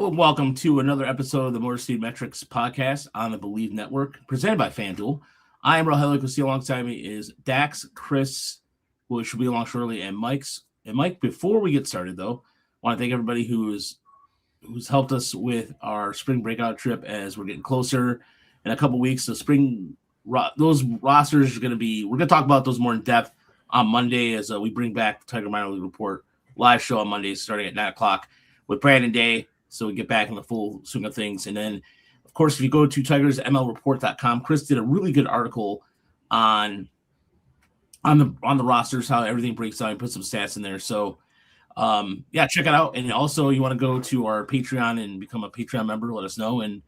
Hello and welcome to another episode of the Motor Speed Metrics podcast on the Believe Network, presented by FanDuel. I am Rogelio Castillo. Alongside me is Dax, Chris, who should be along shortly, and Mike. Before we get started, though, I want to thank everybody who's helped us with our spring breakout trip as we're getting closer in a couple weeks. The spring those rosters are going to be. We're going to talk about those more in depth on Monday as we bring back the Tiger Minor League Report live show on Monday starting at 9:00 with Brandon Day. So we get back in the full swing of things. And then, of course, if you go to TigersMLReport.com, Chris did a really good article on the rosters, how everything breaks down. He put some stats in there. So, check it out. And also, you want to go to our Patreon and become a Patreon member, let us know, and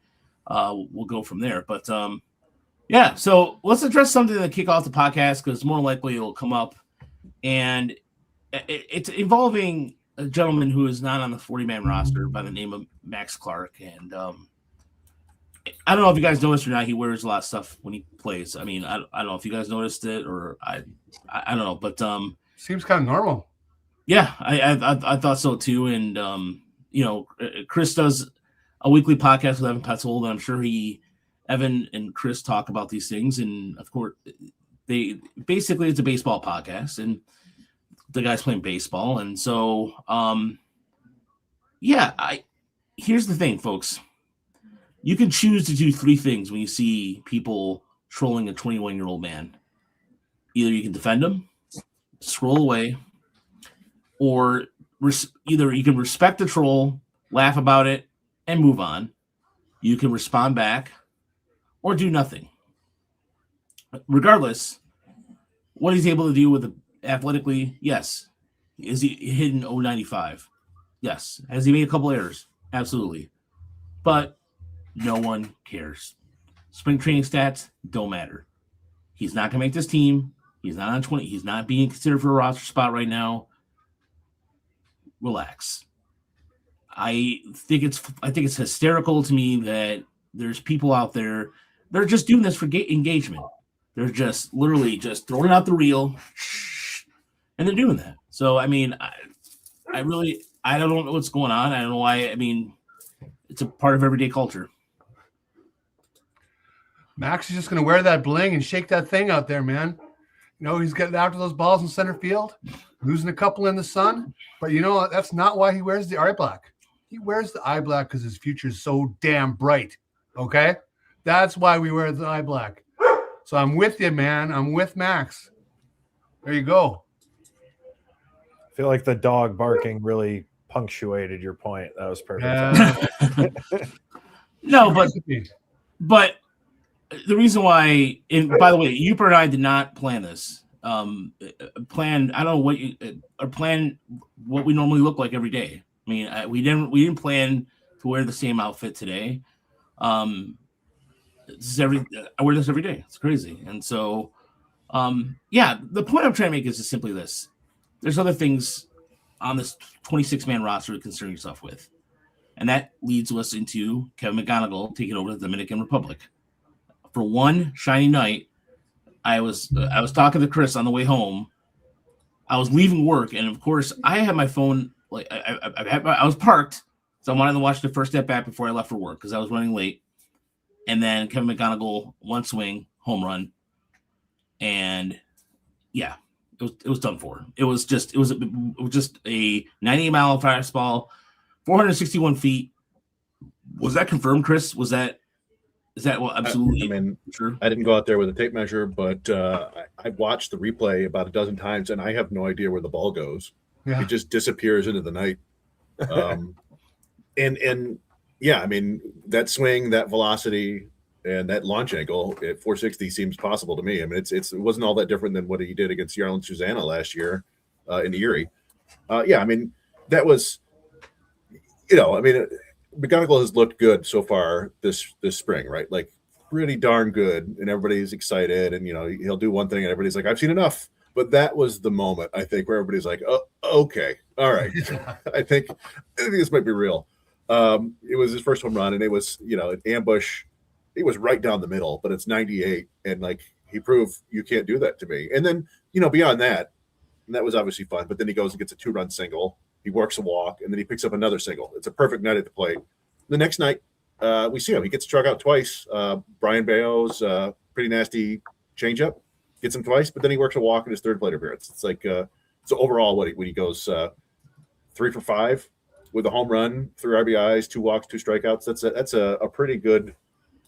we'll go from there. But, so let's address something to kick off the podcast because more likely it'll come up. And it's involving a gentleman who is not on the 40-man roster by the name of Max Clark. And I don't know if you guys noticed or not, he wears a lot of stuff when he plays. I mean, I don't know if you guys noticed it or I don't know, but seems kind of normal. Yeah, I thought so too. And Chris does a weekly podcast with Evan Petzold, and I'm sure Evan and Chris talk about these things. And of course, it's a baseball podcast, and the guy's playing baseball. And so, here's the thing, folks. You can choose to do three things when you see people trolling a 21-year-old man. Either you can defend him, scroll away, or either you can respect the troll, laugh about it, and move on. You can respond back or do nothing. Regardless, what he's able to do with athletically, yes. Is he hitting 095? Yes. Has he made a couple errors? Absolutely. But no one cares. Spring training stats don't matter. He's not going to make this team. He's not on 20. He's not being considered for a roster spot right now. Relax. I think it's hysterical to me that there's people out there that are just doing this for engagement. They're just literally just throwing out the reel, and they're doing that. So, I mean, I don't know what's going on. I don't know why. I mean, it's a part of everyday culture. Max is just going to wear that bling and shake that thing out there, man. He's getting after those balls in center field, losing a couple in the sun. But that's not why he wears the eye black. He wears the eye black because his future is so damn bright. Okay? That's why we wear the eye black. So I'm with you, man. I'm with Max. There you go. I feel like the dog barking really punctuated your point. That was perfect. No, but the reason why, and by the way, Uper and I did not plan this. I don't know what we normally look like every day. I mean, we didn't plan to wear the same outfit today. I wear this every day. It's crazy. And so, the point I'm trying to make is just simply this. There's other things on this 26-man roster to concern yourself with. And that leads us into Kevin McGonigle taking over the Dominican Republic. For one shiny night, I was talking to Chris on the way home. I was leaving work, and of course, I had my phone, like I was parked, so I wanted to watch the first at bat before I left for work because I was running late. And then Kevin McGonigle, one swing, home run. And it was done for. It was just a 98-mile fastball, 461 feet. Was that confirmed, Chris? Is that absolutely? I mean, sure. I didn't go out there with a tape measure, but I watched the replay about a dozen times, and I have no idea where the ball goes. Yeah. It just disappears into the night. I mean, that swing, that velocity, and that launch angle at 460 seems possible to me. I mean, it wasn't all that different than what he did against Yarlin Susanna last year in Erie. I mean, that was, McGonigle has looked good so far this spring, right? Like pretty darn good, and everybody's excited, and he'll do one thing, and everybody's like, "I've seen enough." But that was the moment, I think, where everybody's like, "Oh, okay, all right." I think this might be real. It was his first home run, and it was an ambush. It was right down the middle, but it's 98, and like he proved you can't do that to me. And then beyond that, and that was obviously fun. But then he goes and gets a 2-run single. He works a walk, and then he picks up another single. It's a perfect night at the plate. the next night, we see him. He gets struck out twice. Brian Meadows, pretty nasty changeup, gets him twice, but then he works a walk in his third plate appearance. It's like so overall, when he goes 3 for 5 with a home run, 3 RBIs, 2 walks, 2 strikeouts. That's a pretty good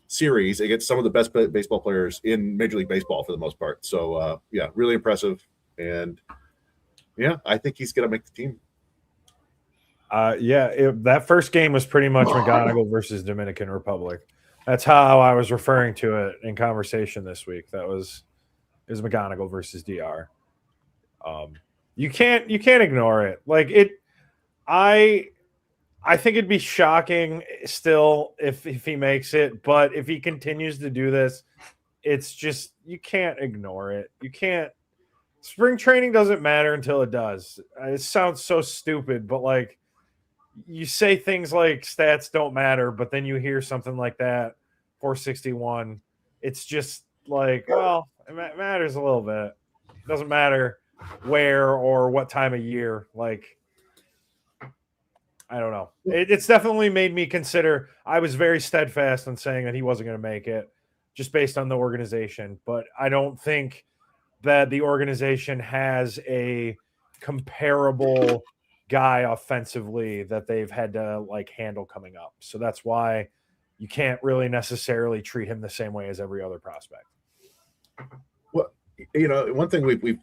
series against some of the best baseball players in Major League Baseball for the most part. So yeah, really impressive, and yeah, I think he's gonna make the team. That first game was pretty much McGonigle versus Dominican Republic. That's how I was referring to it in conversation this week. It was McGonigle versus DR. You can't ignore it. Like it, I think it'd be shocking still if he makes it, but if he continues to do this, it's just you can't ignore it. You can't. Spring training doesn't matter until it does. It sounds so stupid, but like you say things like stats don't matter, but then you hear something like that, 461. It's just like, well, it matters a little bit. It doesn't matter where or what time of year. Like, I don't know. It's definitely made me consider. I was very steadfast in saying that he wasn't going to make it just based on the organization, but I don't think that the organization has a comparable guy offensively that they've had to like handle coming up. So that's why you can't really necessarily treat him the same way as every other prospect. Well, one thing we've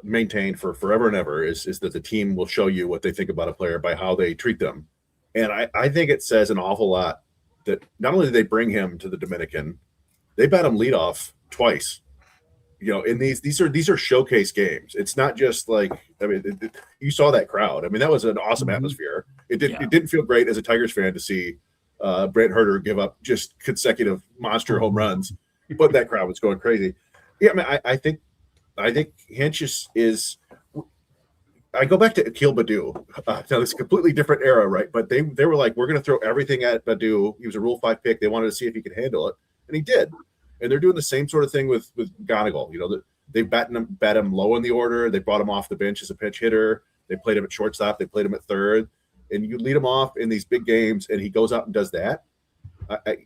maintained for forever and ever is that the team will show you what they think about a player by how they treat them. And I think it says an awful lot that not only did they bring him to the Dominican, they bat him leadoff twice. In these are showcase games. It's not just like, I mean, you saw that crowd. I mean, that was an awesome atmosphere. It didn't feel great as a Tigers fan to see Brent Herter give up just consecutive monster home runs, but that crowd was going crazy. Yeah, I mean, I think Hinch is. I go back to Akil Baddoo. Now it's a completely different era, right? But they were like, we're going to throw everything at Baddoo. He was a Rule 5 pick. They wanted to see if he could handle it, and he did. And they're doing the same sort of thing with McGonigle. They bat him low in the order. They brought him off the bench as a pinch hitter. They played him at shortstop. They played him at third. And you lead him off in these big games, and he goes out and does that. I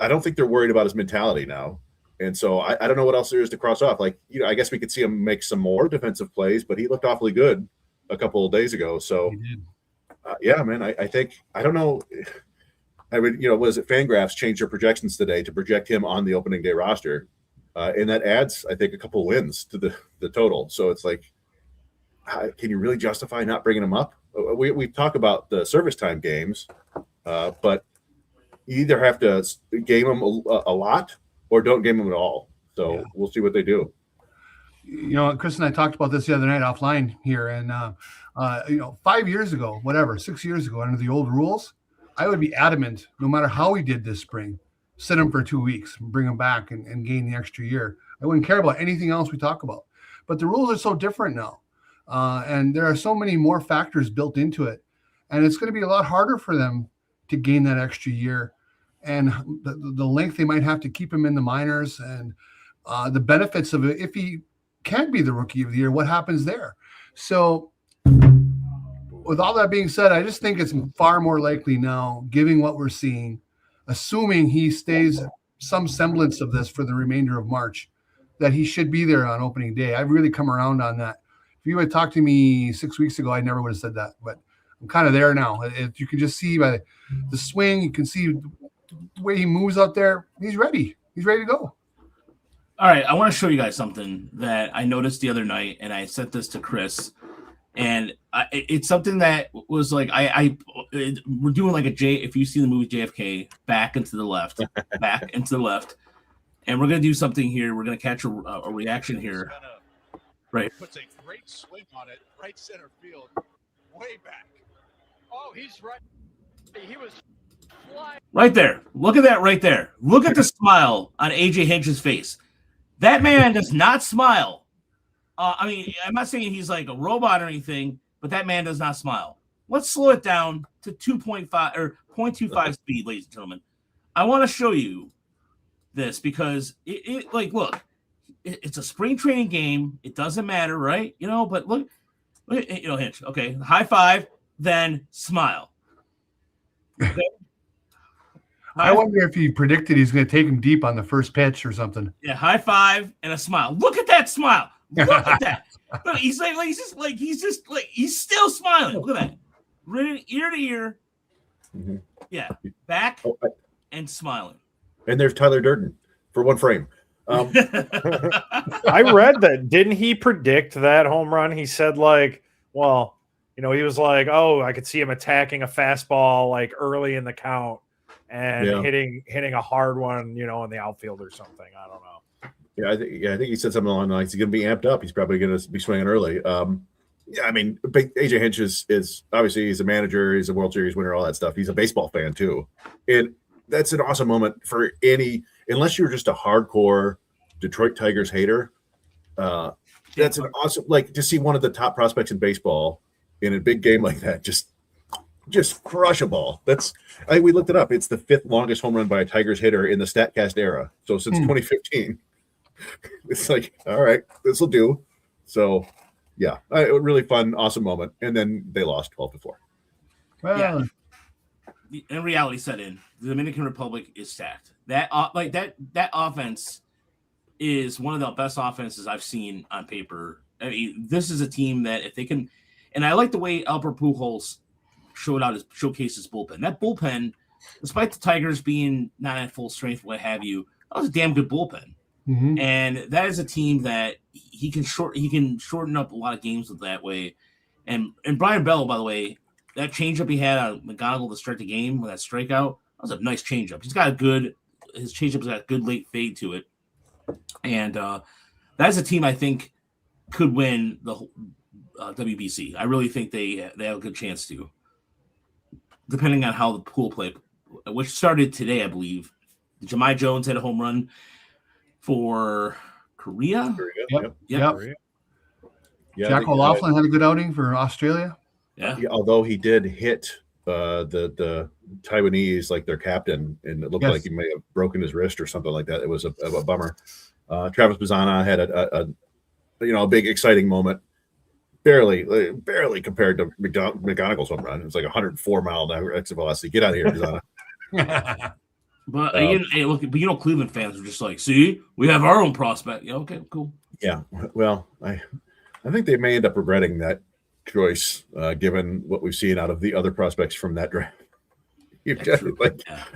don't think they're worried about his mentality now. And so I don't know what else there is to cross off. Like, I guess we could see him make some more defensive plays, but he looked awfully good a couple of days ago. So, yeah, man, I think I don't know. I mean, was it Fangraphs changed their projections today to project him on the opening day roster, and that adds, I think, a couple wins to the total. So it's like, can you really justify not bringing him up? We talk about the service time games, but you either have to game him a lot or don't game him at all. So we'll see what they do. Chris and I talked about this the other night offline here, and 5 years ago, 6 years ago, under the old rules, I would be adamant, no matter how he did this spring, sit him for 2 weeks, bring him back and gain the extra year. I wouldn't care about anything else we talk about. But the rules are so different now. And there are so many more factors built into it. And it's going to be a lot harder for them to gain that extra year. And the length they might have to keep him in the minors and the benefits of it. If he can't be the rookie of the year, what happens there? So with all that being said, I just think it's far more likely now, given what we're seeing, assuming he stays some semblance of this for the remainder of March, that he should be there on opening day. I've really come around on that. If you had talked to me 6 weeks ago, I never would have said that, but I'm kind of there now. If you can just see by the swing, you can see the way he moves out there. He's ready. He's ready to go. All right, I want to show you guys something that I noticed the other night, and I sent this to Chris. And it's something that was like we're doing like if you see the movie JFK, back into the left, and we're gonna do something here. We're gonna catch a reaction here. Right, puts a great swing on it, right center field, way back. Oh, he's right. He was flying right there. Look at that right there. Look at the smile on AJ Hinch's face. That man does not smile. I mean, I'm not saying he's like a robot or anything, but that man does not smile. Let's slow it down to 2.5 or 0.25 speed, ladies and gentlemen. I want to show you this because look, it's a spring training game. It doesn't matter, right? But look, Hinch. Okay, high five, then smile. I wonder if he predicted he's going to take him deep on the first pitch or something. Yeah, high five and a smile. Look at that smile. Look at that. Look, he's still smiling. Look at that. Really, ear to ear. Mm-hmm. Yeah, back and smiling. And there's Tyler Durden for one frame. I read that. Didn't he predict that home run? He said, like, well, he was like, oh, I could see him attacking a fastball like early in the count and hitting a hard one, in the outfield or something. I don't know. Yeah, I think he said something along the lines. He's going to be amped up. He's probably going to be swinging early. Yeah, I mean, AJ Hinch is obviously he's a manager, he's a World Series winner, all that stuff. He's a baseball fan too, and that's an awesome moment for unless you're just a hardcore Detroit Tigers hater. That's an awesome, to see one of the top prospects in baseball in a big game like that, just crush a ball. We looked it up. It's the 5th longest home run by a Tigers hitter in the StatCast era. So since 2015, it's like, all right, this will do. So. Yeah, a really fun, awesome moment, and then they lost 12-4. Well, and reality set in. The Dominican Republic is stacked. That offense is one of the best offenses I've seen on paper. I mean, this is a team that if they can, and I like the way Albert Pujols showcased his bullpen. That bullpen, despite the Tigers being not at full strength, what have you, that was a damn good bullpen. Mm-hmm. And that is a team that he can shorten up a lot of games with that way. And Brian Bell, by the way, that changeup he had on McGonigle to start the game with that strikeout, that was a nice changeup. His changeup's got a good late fade to it. And that's a team I think could win the WBC. I really think they have a good chance to, depending on how the pool play, which started today, I believe. Jahmai Jones had a home run for Korea. Yep. Yeah, Jack O'Loughlin had a good outing for Australia. Yeah. Although he did hit the Taiwanese, like their captain, and it looked like he may have broken his wrist or something like that. It was a bummer. Travis Bazzana had a big exciting moment. Barely compared to McGonigle's home run. It was like 104 mile an hour exit velocity. Get out of here, Bazzana. But Cleveland fans are just like, see, we have our own prospect. Yeah, okay, cool. Yeah, well, I think they may end up regretting that choice, given what we've seen out of the other prospects from that draft. You've got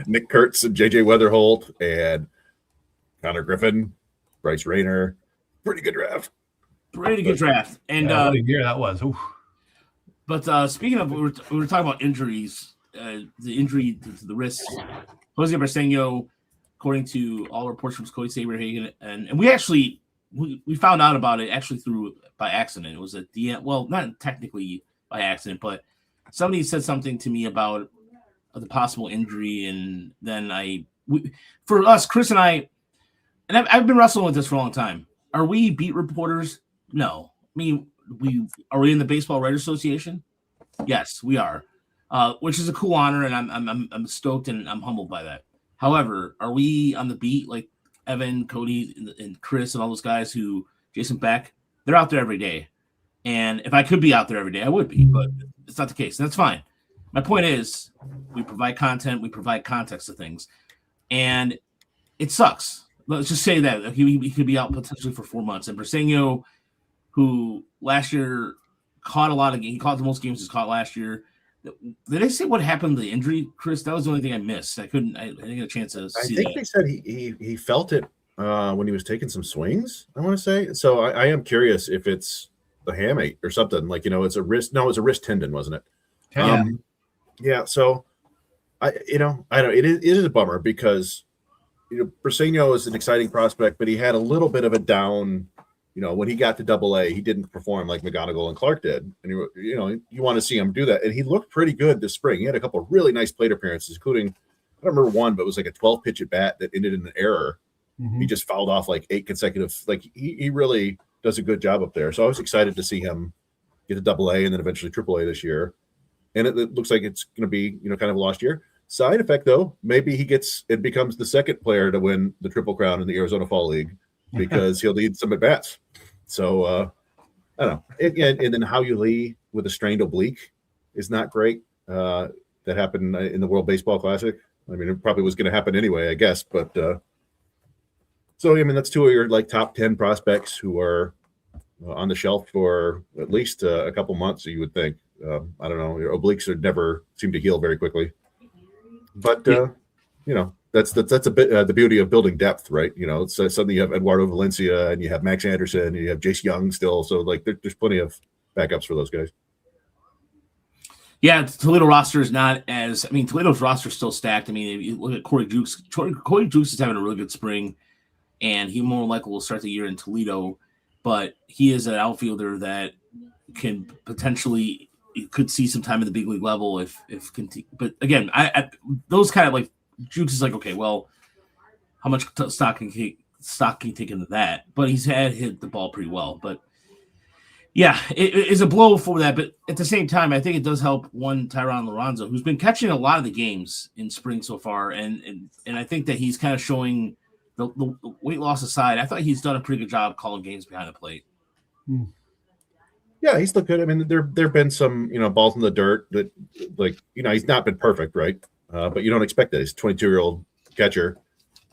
Nick Kurtz and JJ Weatherholt and Connor Griffin, Bryce Rayner. Pretty good draft. And what a year that was. Oof. But speaking of, we were talking about injuries. The injury to the wrist. Jose Briseño, according to all reports from Cody Saberhagen, and we actually we found out about it actually by accident. It was a DM. Well, not technically by accident, but somebody said something to me about the possible injury, and then for us, Chris and I, and I've been wrestling with this for a long time. Are we beat reporters? No. I mean, are we in the Baseball Writers Association? Yes, we are. Which is a cool honor, and I'm stoked and I'm humbled by that. However, are we on the beat like Evan, Cody, and Chris and all those guys Jason Beck? They're out there every day. And if I could be out there every day, I would be, but it's not the case. And that's fine. My point is we provide content, we provide context to things. And it sucks. Let's just say that he could be out potentially for 4 months. And Briseño, who last year he caught the most games he's caught last year. Did they say what happened to the injury, Chris? That was the only thing I missed. I didn't get a chance to see that. I think they said he felt it when he was taking some swings, I want to say. So I am curious if it's a hamate or something. It's a wrist. No, it was a wrist tendon, wasn't it? Yeah. So I don't. It is a bummer because Briseño is an exciting prospect, but he had a little bit of a down. When he got to Double-A, he didn't perform like McGonigle and Clark did. And, you want to see him do that. And he looked pretty good this spring. He had a couple of really nice plate appearances, including, I don't remember one, but it was like a 12-pitch at bat that ended in an error. Mm-hmm. He just fouled off like 8 consecutive. He really does a good job up there. So I was excited to see him get to Double-A and then eventually Triple-A this year. And it looks like it's going to be, kind of a lost year. Side effect, though, maybe it becomes the second player to win the Triple Crown in the Arizona Fall League because he'll need some at-bats. So I don't know. And then Howie Lee with a strained oblique is not great. that happened in the World Baseball Classic. I mean, it probably was going to happen anyway, I guess. But so, I mean, that's two of your like top 10 prospects who are on the shelf for at least a couple months, you would think. I don't know. Your obliques are never seem to heal very quickly. But, that's a bit the beauty of building depth, right? It's suddenly you have Eduardo Valencia and you have Max Anderson and you have Jace Young still. So, like, there's plenty of backups for those guys. Yeah, Toledo roster is not as. I mean, Toledo's roster is still stacked. I mean, if you look at Corey Jukes. Corey Jukes is having a really good spring, and he more likely will start the year in Toledo. But he is an outfielder that can potentially could see some time at the big league level if. But again, I those kind of like Jukes is like, okay, well, how much stock can you take into that? But he's hit the ball pretty well, but. Yeah, it is a blow for that, but at the same time, I think it does help Tyron Lorenzo, who's been catching a lot of the games in spring so far, and I think that he's kind of showing the weight loss aside. I thought he's done a pretty good job calling games behind the plate. Yeah, he's looked good. I mean, there've been some balls in the dirt that like he's not been perfect, right? But you don't expect that. He's a 22-year-old catcher.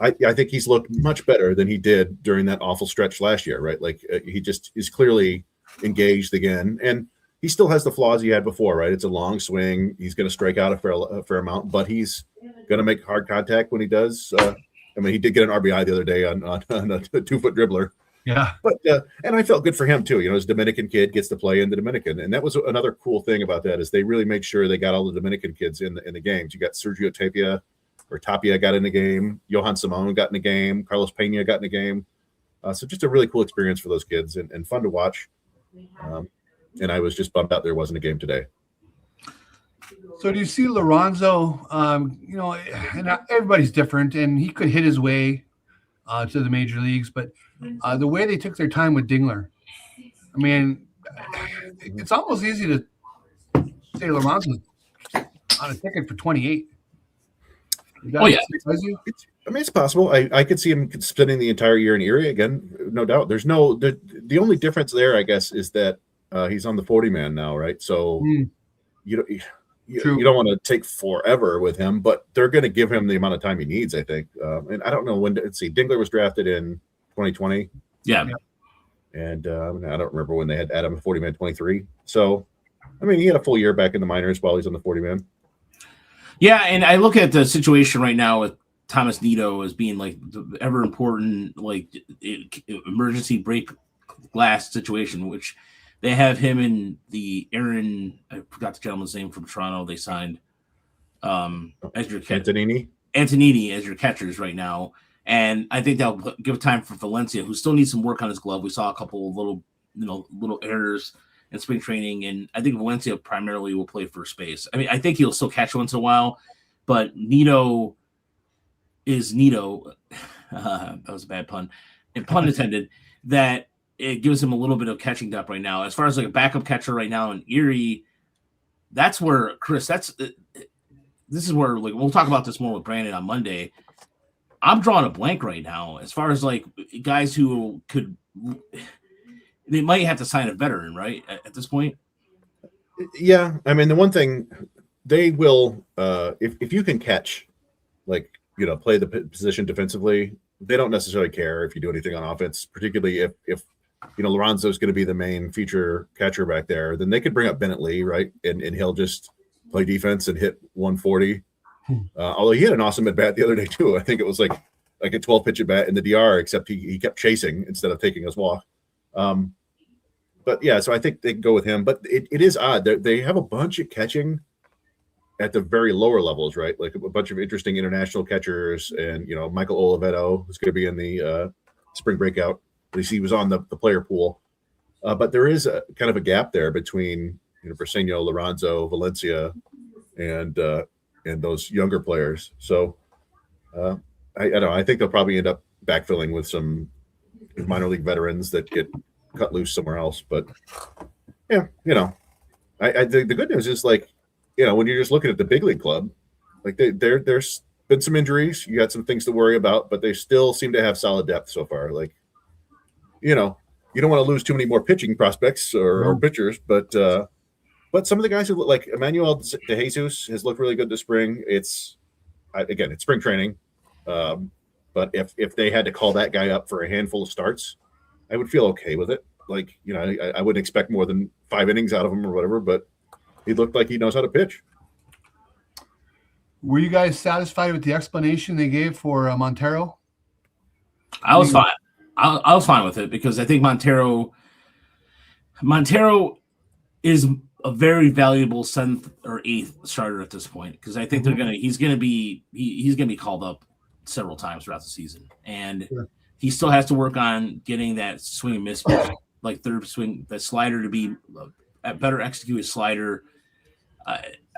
I think he's looked much better than he did during that awful stretch last year, right? Like he just is clearly engaged again, and he still has the flaws he had before, right? It's a long swing. He's going to strike out a fair amount, but he's going to make hard contact when he does. I mean, he did get an RBI the other day on a 2-foot dribbler. Yeah, but and I felt good for him too. His Dominican kid gets to play in the Dominican, and that was another cool thing about that is they really made sure they got all the Dominican kids in the games. You got Sergio Tapia got in the game, Johan Simon got in the game, Carlos Pena got in the game. So just a really cool experience for those kids and fun to watch. And I was just bummed out there wasn't a game today. So do you see Lorenzo? And everybody's different, and he could hit his way to the major leagues, but the way they took their time with Dingler, I mean, it's almost easy to say Lorenzo's on a ticket for 28. Oh yeah, I mean, it's possible. I could see him spending the entire year in Erie again, no doubt. There's the only difference there, I guess, is that he's on the 40-man now, right? So you don't want to take forever with him, but they're going to give him the amount of time he needs, I think. And I don't know when. Let's see, Dingler was drafted in 2020. Yeah. And I don't remember when they had Adam 40-man 23. So, I mean, he had a full year back in the minors while he's on the 40-man. Yeah, and I look at the situation right now with Thomas Nido as being like the ever important like emergency break glass situation, which they have him in the I forgot the gentleman's name from Toronto. They signed as your Antonini as your catchers right now, and I think that'll give time for Valencia, who still needs some work on his glove. We saw a couple of little errors in spring training, and I think Valencia primarily will play first base. I mean, I think he'll still catch once in a while, but Nido is Nido. That was a bad pun, and pun intended. That it gives him a little bit of catching depth right now. As far as like a backup catcher right now in Erie, that's where Chris. This is where like we'll talk about this more with Brandon on Monday. I'm drawing a blank right now as far as like guys who could. They might have to sign a veteran, right? At this point. Yeah, I mean the one thing they will, if you can catch, like play the position defensively, they don't necessarily care if you do anything on offense. Particularly if Lorenzo is going to be the main feature catcher back there, then they could bring up Bennett Lee, right? And he'll just play defense and hit 140. Although he had an awesome at bat the other day too. I think it was like a 12-pitch at bat in the DR, except he kept chasing instead of taking his walk. But yeah, so I think they can go with him. But it is odd. They have a bunch of catching at the very lower levels, right? Like a bunch of interesting international catchers, and Michael Oliveto, who's going to be in the spring breakout. At least he was on the player pool. But there is a kind of a gap there between Briseño, Lorenzo, Valencia, and those younger players. So I don't know. I think they'll probably end up backfilling with some minor league veterans that get cut loose somewhere else. But yeah, the good news is like, when you're just looking at the big league club, like there's been some injuries, you got some things to worry about, but they still seem to have solid depth so far. Like, you don't want to lose too many more pitching prospects or pitchers, but But some of the guys who look like Emmanuel De Jesus has looked really good this spring. It's spring training. But if they had to call that guy up for a handful of starts, I would feel okay with it. Like, I wouldn't expect more than 5 innings out of him or whatever, but he looked like he knows how to pitch. Were you guys satisfied with the explanation they gave for Montero? I was fine. I was fine with it because I think Montero is a very valuable 7th or 8th starter at this point because I think he's gonna be called up several times throughout the season, and he still has to work on getting that swing and miss, like third swing, the slider to be better execute his slider.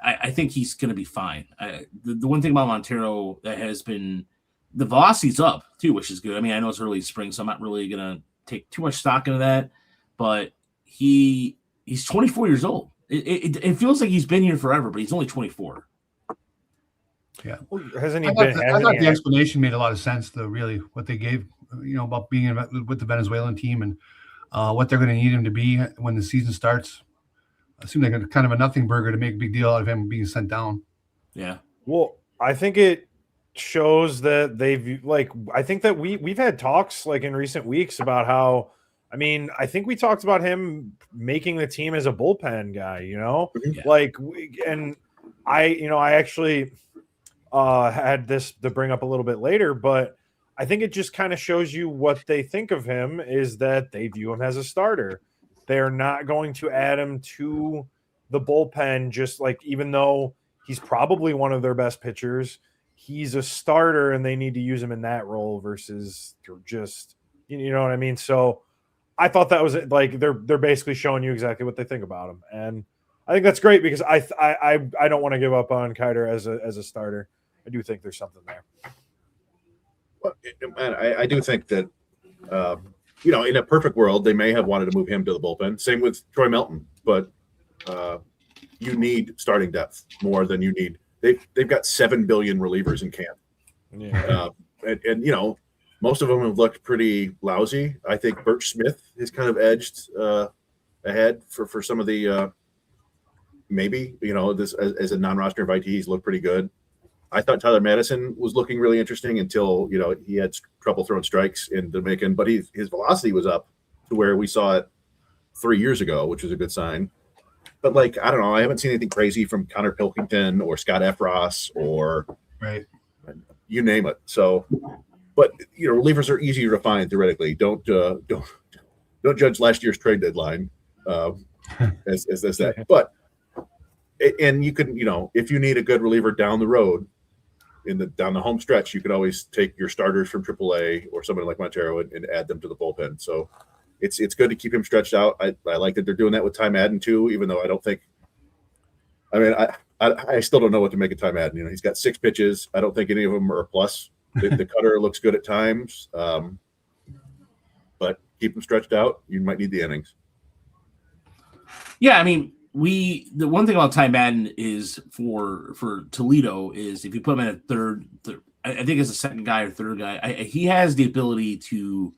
I think he's going to be fine. The one thing about Montero that has been the velocity's up too, which is good. I mean, I know it's early spring, so I'm not really going to take too much stock into that, but he's 24 years old. It feels like he's been here forever, but he's only 24. Yeah. Well, hasn't he I thought the explanation made a lot of sense, though, really, what they gave, about being with the Venezuelan team and what they're going to need him to be when the season starts. It seemed like kind of a nothing burger to make a big deal out of him being sent down. Yeah. Well, I think it shows that I think that we've had talks like in recent weeks about how, I mean, I think we talked about him making the team as a bullpen guy, Yeah. And I actually had this to bring up a little bit later, but I think it just kind of shows you what they think of him is that they view him as a starter. They're not going to add him to the bullpen, just like, even though he's probably one of their best pitchers, he's a starter and they need to use him in that role versus just, you know what I mean? So I thought that was like, they're basically showing you exactly what they think about him. And I think that's great because I don't want to give up on Kiter as a starter. I do think there's something there. Well, and I do think that, in a perfect world, they may have wanted to move him to the bullpen. Same with Troy Melton, but you need starting depth more than you need. They've got 7 billion relievers in camp. Yeah. And most of them have looked pretty lousy. I think Birch Smith is kind of edged ahead for some of the maybe, this as a non-roster invitee, he's looked pretty good. I thought Tyler Madison was looking really interesting until, he had trouble throwing strikes in Dominican, but his velocity was up to where we saw it 3 years ago, which was a good sign. But I don't know, I haven't seen anything crazy from Connor Pilkington or Scott Efros or right, you name it. So, but relievers are easier to find theoretically. Don't judge last year's trade deadline as that. But and you can, if you need a good reliever down the road, down the home stretch, you could always take your starters from AAA or somebody like Montero and add them to the bullpen. So it's good to keep him stretched out. I like that they're doing that with Ty Madden too, even though I don't think. I mean, I still don't know what to make of Ty Madden. He's got 6 pitches. I don't think any of them are a plus. The cutter looks good at times, but keep him stretched out. You might need the innings. Yeah, I mean. The one thing about Ty Madden is for Toledo is if you put him in a third I think as a second guy or third guy, he has the ability to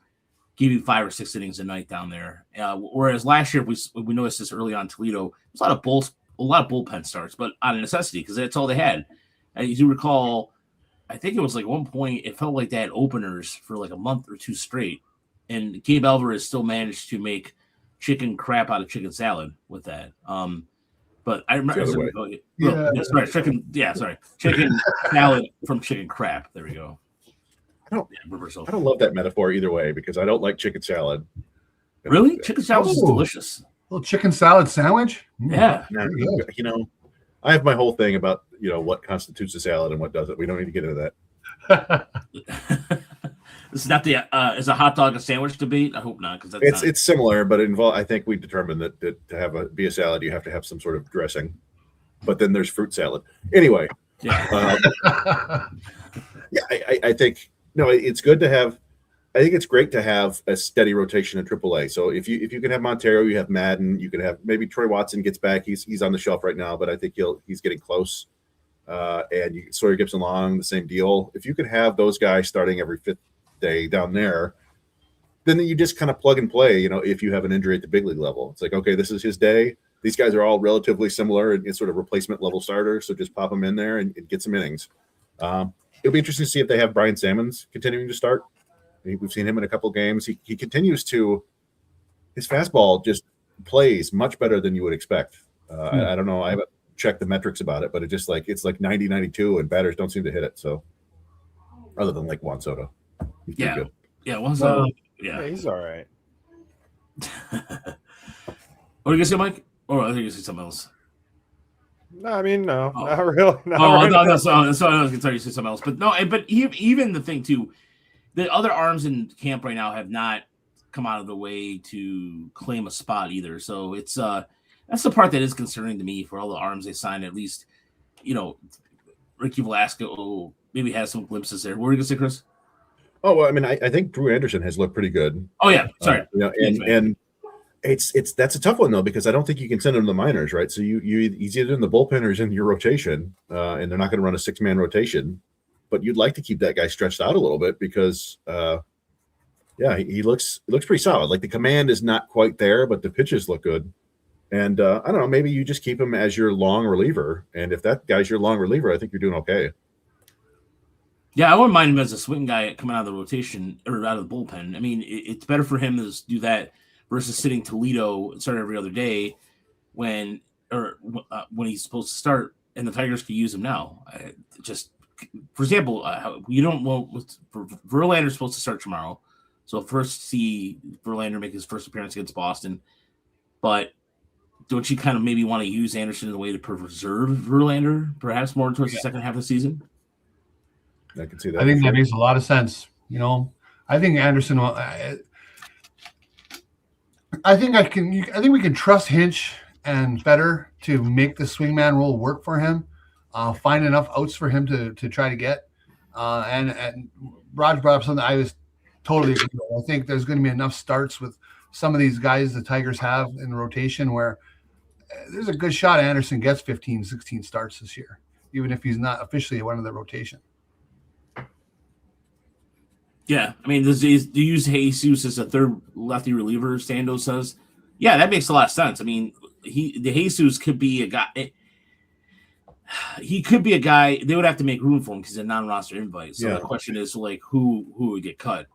give you 5 or 6 innings a night down there. Whereas last year we noticed this early on Toledo, there's a lot of bullpen starts, but out of necessity because that's all they had. As you recall, I think it was at one point it felt like they had openers for a month or 2 straight, and Gabe Alvarez still managed to make chicken crap out of chicken salad with that. But I remember chicken salad from chicken crap. There we go. I don't love that metaphor either way because I don't like chicken salad. Really? Chicken salad is delicious. Little chicken salad sandwich. Yeah. I have my whole thing about what constitutes a salad and what doesn't. We don't need to get into that. This is not the is a hot dog a sandwich debate? I hope not, because it's similar, but I think we determined that to be a salad, you have to have some sort of dressing. But then there's fruit salad. Anyway, yeah, I think it's good to have. I think it's great to have a steady rotation in AAA. So if you can have Montero, you have Madden, you can have maybe Troy Watson gets back. He's on the shelf right now, but I think he's getting close. And Sawyer Gibson Long, the same deal. If you can have those guys starting every 5th day down there, then you just kind of plug and play. If you have an injury at the big league level, it's like, okay, this is his day. these guys are all relatively similar and sort of replacement level starters. So just pop them in there and get some innings. It'll be interesting to see if they have Brian Sammons continuing to start. We've seen him in a couple games. He continues to, his fastball just plays much better than you would expect. I don't know. I haven't checked the metrics about it, but it's like 90, 92 and batters don't seem to hit it. So other than like Juan Soto. He's pretty good. Yeah. Juan Soto. Yeah. He's all right. What are you gonna say, Mike? Or I think you say something else. No, I mean, no, not really. That's what I was gonna tell you to say something else. But no, but even the thing too, the other arms in camp right now have not come out of the way to claim a spot either. So it's that's the part that is concerning to me for all the arms they signed. At least, Ricky Velasco maybe has some glimpses there. What were you gonna say, Chris? Oh, well, I mean, I think Drew Anderson has looked pretty good. Oh yeah, sorry. And that's a tough one though, because I don't think you can send him to the minors, right? So he's either in the bullpen or he's in your rotation, and they're not going to run a 6-man rotation. But you'd like to keep that guy stretched out a little bit because, he looks pretty solid. Like the command is not quite there, but the pitches look good. And I don't know, maybe you just keep him as your long reliever. And if that guy's your long reliever, I think you're doing okay. Yeah, I wouldn't mind him as a swing guy coming out of the rotation or out of the bullpen. I mean, it's better for him to do that versus sitting Toledo and start every other day when he's supposed to start, and the Tigers could use him now. For example, you don't want Verlander's supposed to start tomorrow, so first see Verlander make his first appearance against Boston. But don't you kind of maybe want to use Anderson in a way to preserve Verlander, perhaps more towards the second half of the season? I can see that. I think that makes a lot of sense. I think Anderson. I think we can trust Hinch and Fetter to make the swingman role work for him. Find enough outs for him to try to get. And Raj brought up something I was totally agree with. I think there's going to be enough starts with some of these guys the Tigers have in the rotation where there's a good shot Anderson gets 15, 16 starts this year, even if he's not officially one of the rotation. Yeah, I mean, do you use Jesus as a third lefty reliever? Stando says, yeah, that makes a lot of sense. I mean, the Jesus could be a guy. He could be a guy. They would have to make room for him because he's a non-roster invite. So the question is, who would get cut?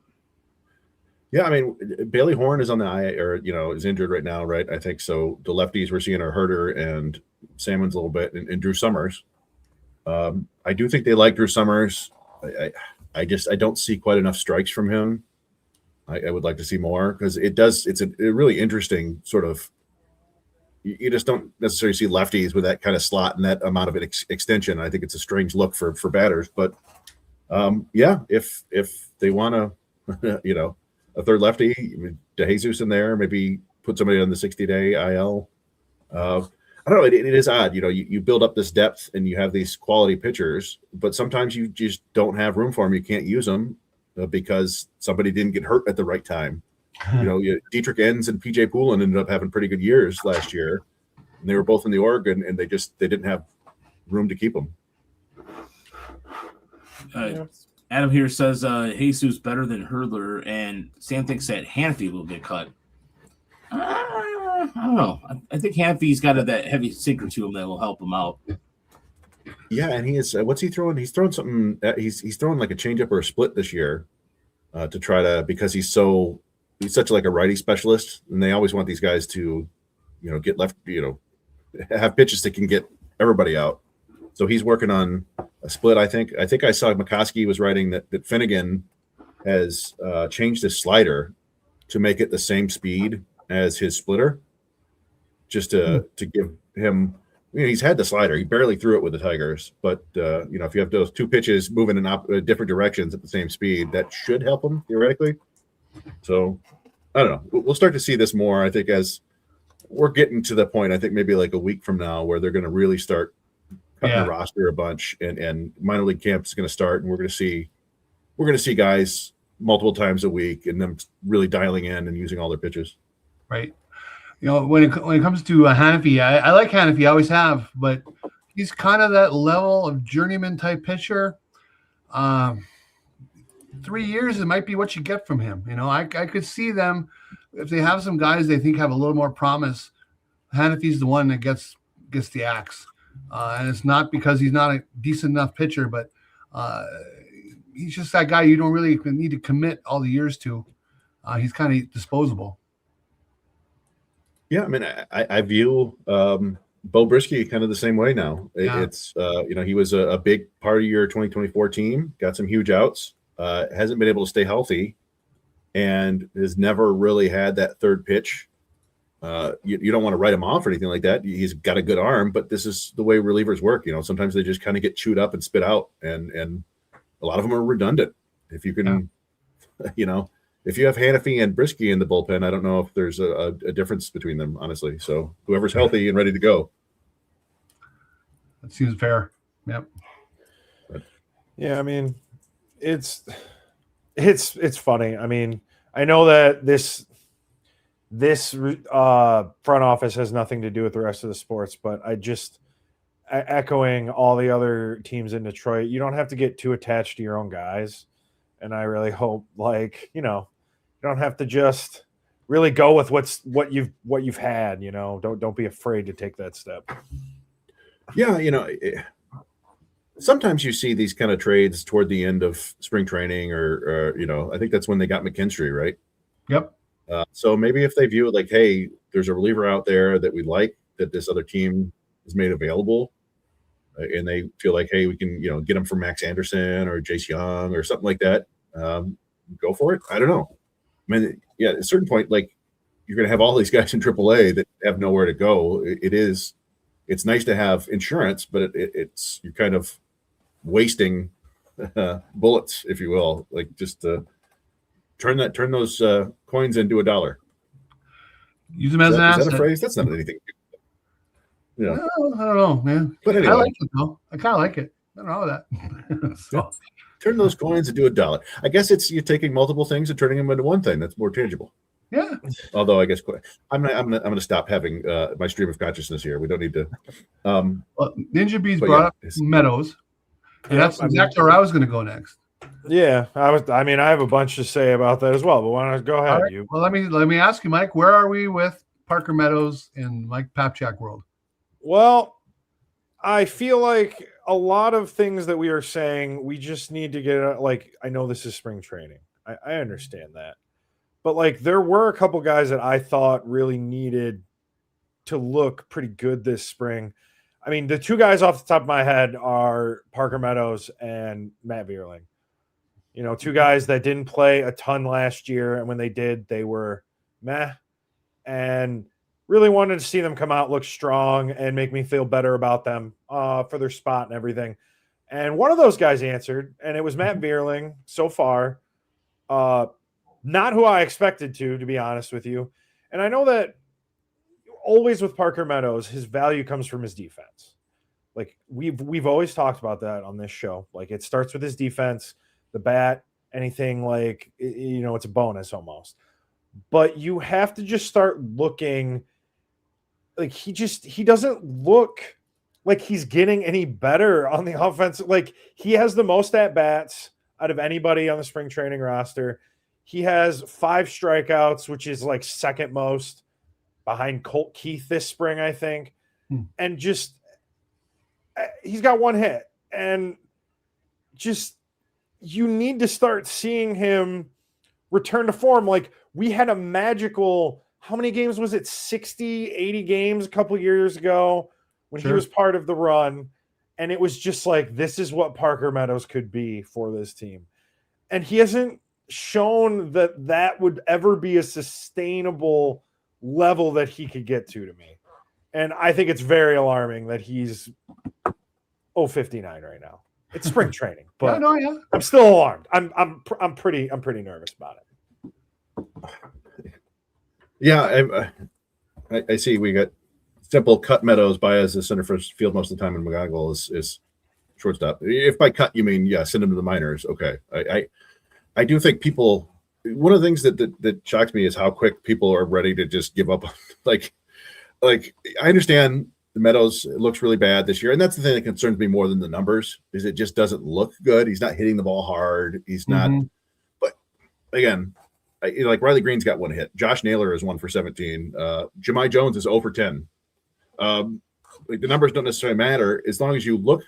Yeah, I mean, Bailey Horn is on the IL, is injured right now, right? I think so. The lefties we're seeing are Herter and Salmon's a little bit, and Drew Summers. I do think they like Drew Summers. I don't see quite enough strikes from him. I would like to see more because it's a really interesting sort of, you just don't necessarily see lefties with that kind of slot and that amount of extension. I think it's a strange look for batters, but if they want to, a third lefty, DeJesus in there, maybe put somebody on the 60-day IL. I don't know. It is odd. You build up this depth and you have these quality pitchers, but sometimes you just don't have room for them. You can't use them because somebody didn't get hurt at the right time. Dietrich Enns and PJ Poulin ended up having pretty good years last year, and they were both in the Oregon, and they didn't have room to keep them. Adam here says Jesus better than Hurdler, and Sam thinks that Hanfey will get cut. I don't know. I think Hanfey's got that heavy sinker to him that will help him out. Yeah, and he is. What's he throwing? He's throwing something. He's throwing like a changeup or a split this year to try to, because he's such like a righty specialist, and they always want these guys to, get left, have pitches that can get everybody out. So he's working on a split. I think I saw McCoskey was writing that Finnegan has changed his slider to make it the same speed as his splitter, just to give him. He's had the slider. He barely threw it with the Tigers, but if you have those two pitches moving in different directions at the same speed, that should help him theoretically. So I don't know. We'll start to see this more, I think, as we're getting to the point. I think maybe like a week from now where they're going to really start cutting the roster a bunch, and minor league camp is going to start, and we're going to see guys multiple times a week, and them really dialing in and using all their pitches. Right. When it comes to Hanafy, I like Hanafy, I always have, but he's kind of that level of journeyman type pitcher. 3 years, it might be what you get from him. I could see them, if they have some guys they think have a little more promise, Hanafy's the one that gets the axe, and it's not because he's not a decent enough pitcher, but he's just that guy you don't really need to commit all the years to. He's kind of disposable. Yeah, I mean, I view Bo Brisky kind of the same way now. Yeah. It's he was a big part of your 2024 team, got some huge outs, hasn't been able to stay healthy, and has never really had that third pitch. You don't want to write him off or anything like that. He's got a good arm, but this is the way relievers work. Sometimes they just kind of get chewed up and spit out, and a lot of them are redundant. If you can, if you have Hanafy and Brisky in the bullpen, I don't know if there's a difference between them, honestly. So whoever's healthy and ready to go. That seems fair. Yep. Yeah, I mean, it's funny. I mean, I know that this front office has nothing to do with the rest of the sports, but echoing all the other teams in Detroit, you don't have to get too attached to your own guys. And I really hope, you don't have to just really go with what you've had. Don't be afraid to take that step. Yeah, sometimes you see these kind of trades toward the end of spring training, or I think that's when they got McKinstry, right? Yep. So maybe if they view it like, hey, there's a reliever out there that we like that this other team has made available, and they feel like, hey, we can get him from Max Anderson or Jace Young or something like that, go for it. I don't know. I mean, yeah, at a certain point, like, you're going to have all these guys in AAA that have nowhere to go. It's nice to have insurance, but it's you're kind of wasting bullets, if you will, like just turn those coins into $1. Use them as an asset. Is that a phrase? That's not anything. I don't know, man. But anyway, I like it though. I kind of like it. I don't know that. So. Turn those coins into $1. I guess you're taking multiple things and turning them into one thing that's more tangible. Yeah. Although I guess I'm gonna stop having my stream of consciousness here. We don't need to. Well, Ninja Bees brought up Meadows, and that's exactly where I was going to go next. Yeah, I have a bunch to say about that as well, but why not go ahead? Right. You. Well, let me ask you, Mike. Where are we with Parker Meadows in Mike Papchak world? Well, I feel like a lot of things that we are saying, we just need to get I know this is spring training. I understand that. But there were a couple guys that I thought really needed to look pretty good this spring. I mean, the two guys off the top of my head are Parker Meadows and Matt Vierling. Two guys that didn't play a ton last year, and when they did, they were meh. And really wanted to see them come out, look strong, and make me feel better about them for their spot and everything. And one of those guys answered, and it was Matt Vierling so far. Not who I expected to be honest with you. And I know that always with Parker Meadows, his value comes from his defense. We've always talked about that on this show. It starts with his defense, the bat, anything it's a bonus almost. But you have to just start looking he doesn't look like he's getting any better on the offense. He has the most at bats out of anybody on the spring training roster. He has 5 strikeouts, which is second most behind Colt Keith this spring, I think. And just he's got 1 hit, and just you need to start seeing him return to form. We had a magical, how many games was it? 60, 80 games a couple years ago when he was part of the run. And it was just this is what Parker Meadows could be for this team. And he hasn't shown that would ever be a sustainable level that he could get to me. And I think it's very alarming that he's 059 right now. It's spring training, but I'm still alarmed. I'm pretty nervous about it. Yeah, I see. We got simple cut Meadows by as the center field most of the time, and McGonigle is shortstop. If by cut you mean send him to the minors, okay. I do think people. One of the things that shocks me is how quick people are ready to just give up. I understand the Meadows looks really bad this year, and that's the thing that concerns me more than the numbers. Is it just doesn't look good. He's not hitting the ball hard. He's not. But again, Riley Green's got 1 hit. Josh Naylor is 1 for 17. Jahmai Jones is 0 for 10 Like the numbers don't necessarily matter as long as you look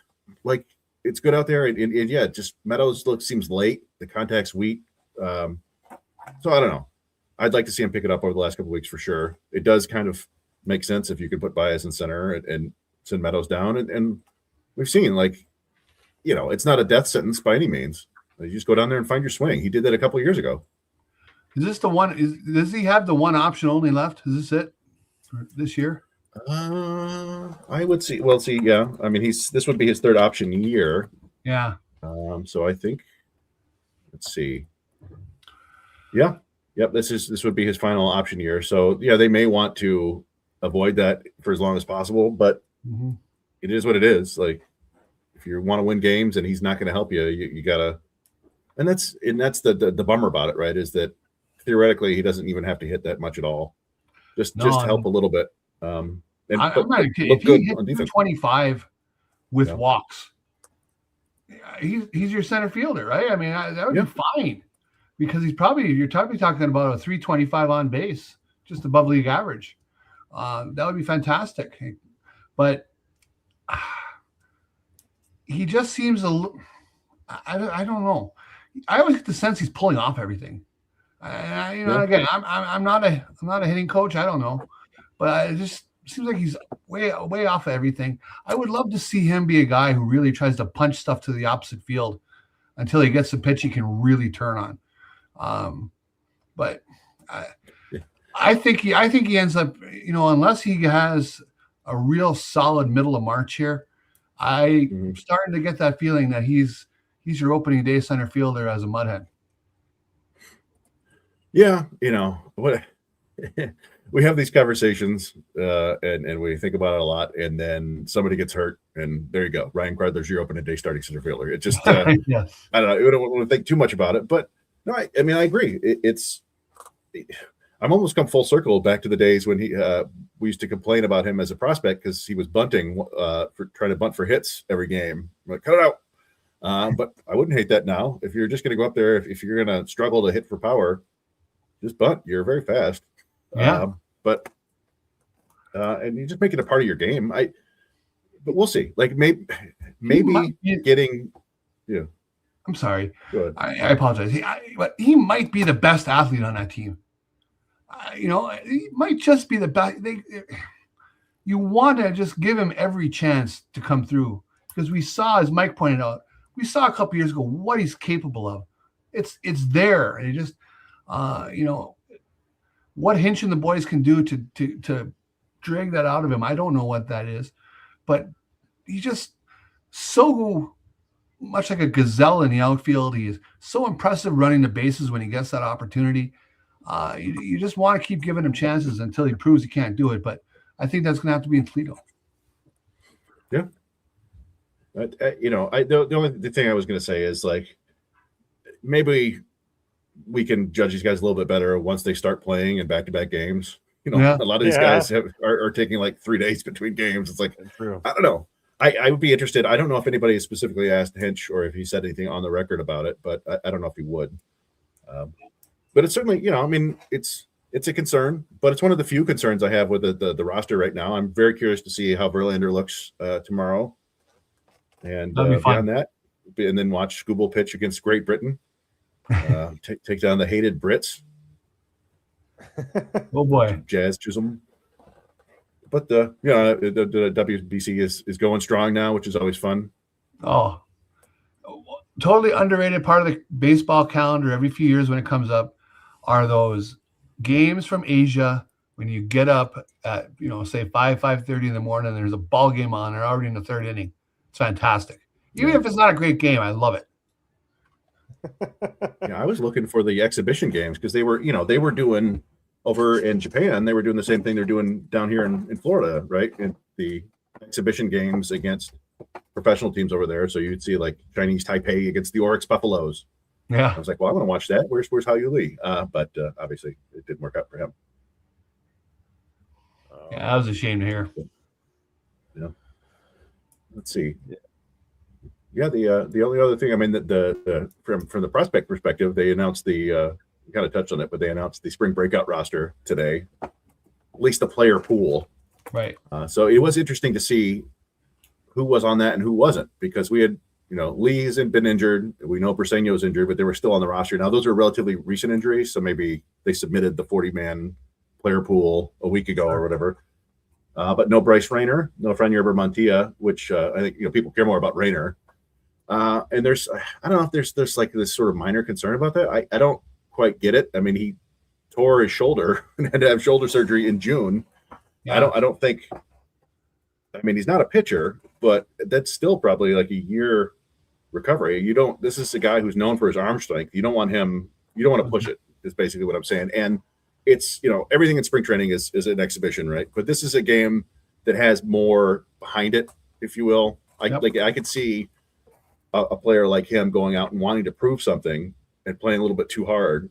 like it's good out there. And yeah, just Meadows seems late. The contact's weak. So I don't know. I'd like to see him pick it up over the last couple of weeks for sure. It does kind of make sense if you could put Baez in center and send Meadows down. And we've seen, like, you know, it's not a death sentence by any means. You just go down there and find your swing. He did that a couple of years ago. Is this the one? Does he have the one option only left? Is this it for this year? I would see. Well, see, yeah. I mean, this would be his third option year. Yeah. So I think, let's see. Yeah. Yep. This would be his final option year. So yeah, they may want to avoid that for as long as possible, but it is what it is. Like, if you want to win games and he's not going to help you, you gotta. And that's the bummer about it, right? Is that theoretically he doesn't even have to hit that much at all. Just help a little bit. And I'm not kidding. If he hit 225 with walks, he's your center fielder, right? I mean, that would be fine, because you're probably talking about a 325 on base, just above league average. That would be fantastic. But he just seems I don't know. I always get the sense he's pulling off everything. Again, I'm not a hitting coach. I don't know, but it just seems like he's way off of everything. I would love to see him be a guy who really tries to punch stuff to the opposite field until he gets the pitch he can really turn on. But I think he ends up, unless he has a real solid middle of March here, I'm starting to get that feeling that he's your opening day center fielder as a Mudhead. Yeah, what we have these conversations and we think about it a lot, and then somebody gets hurt, and there you go. Ryan Gardler's your opening day starting center fielder. It just yes. I don't know. I don't want to think too much about it, but no, I mean, I agree. I'm almost come full circle back to the days when we used to complain about him as a prospect because he was bunting for trying to bunt for hits every game. I'm like, cut it out. But I wouldn't hate that now. If you're just going to go up there, if you're going to struggle to hit for power, just bunt. You're very fast. Yeah. And you just make it a part of your game. But we'll see. Like maybe getting. Yeah. I'm sorry. Go ahead. I apologize. But he might be the best athlete on that team. He might just be the best. You want to just give him every chance to come through, because we saw, as Mike pointed out, we saw a couple years ago what he's capable of. It's there, and it just what Hinch and the boys can do to drag that out of him. I don't know what that is, but he's just so much like a gazelle in the outfield. He is so impressive running the bases when he gets that opportunity. You just want to keep giving him chances until he proves he can't do it. But I think that's going to have to be in Toledo. Yeah. But, the only thing I was going to say is, like, maybe we can judge these guys a little bit better once they start playing in back-to-back games. A lot of these guys are taking like 3 days between games. It's like, true. I don't know. I would be interested. I don't know if anybody has specifically asked Hinch or if he said anything on the record about it, but I don't know if he would. But it's certainly, I mean, it's a concern, but it's one of the few concerns I have with the roster right now. I'm very curious to see how Verlander looks tomorrow. And beyond that, and then watch Scooble pitch against Great Britain. Take down the hated Brits. Oh boy, Jazz Chisholm. But the WBC is going strong now, which is always fun. Oh, totally underrated part of the baseball calendar every few years when it comes up are those games from Asia when you get up at say 5:30 in the morning and there's a ball game on. They're already in the third inning. It's fantastic. Even if it's not a great game, I love it. Yeah, I was looking for the exhibition games because they were doing over in Japan. They were doing the same thing they're doing down here in Florida, right? And the exhibition games against professional teams over there. So you'd see like Chinese Taipei against the Oryx Buffaloes. Yeah, I was like, well, I want to watch that. Where's Hao Yu Lee? But obviously, it didn't work out for him. Yeah, that was a shame to hear. Yeah. Let's see. Yeah, the only other thing, I mean, the from the prospect perspective, they announced the kind of touched on it, but they announced the spring breakout roster today, at least the player pool. Right. So it was interesting to see who was on that and who wasn't, because we had, Lee's had been injured. We know Briseño's injured, but they were still on the roster. Now, those are relatively recent injuries, so maybe they submitted the 40-man player pool a week ago or whatever. But no Bryce Rayner, no Frenier Bermontilla, which I think people care more about Rayner. And I don't know if there's like this sort of minor concern about that. I don't quite get it. I mean, he tore his shoulder and had to have shoulder surgery in June. Yeah. I don't think. I mean, he's not a pitcher, but that's still probably like a year recovery. This is a guy who's known for his arm strength. You don't want to push it, is basically what I'm saying. And it's, everything in spring training is an exhibition, right? But this is a game that has more behind it, if you will. I could see a player like him going out and wanting to prove something and playing a little bit too hard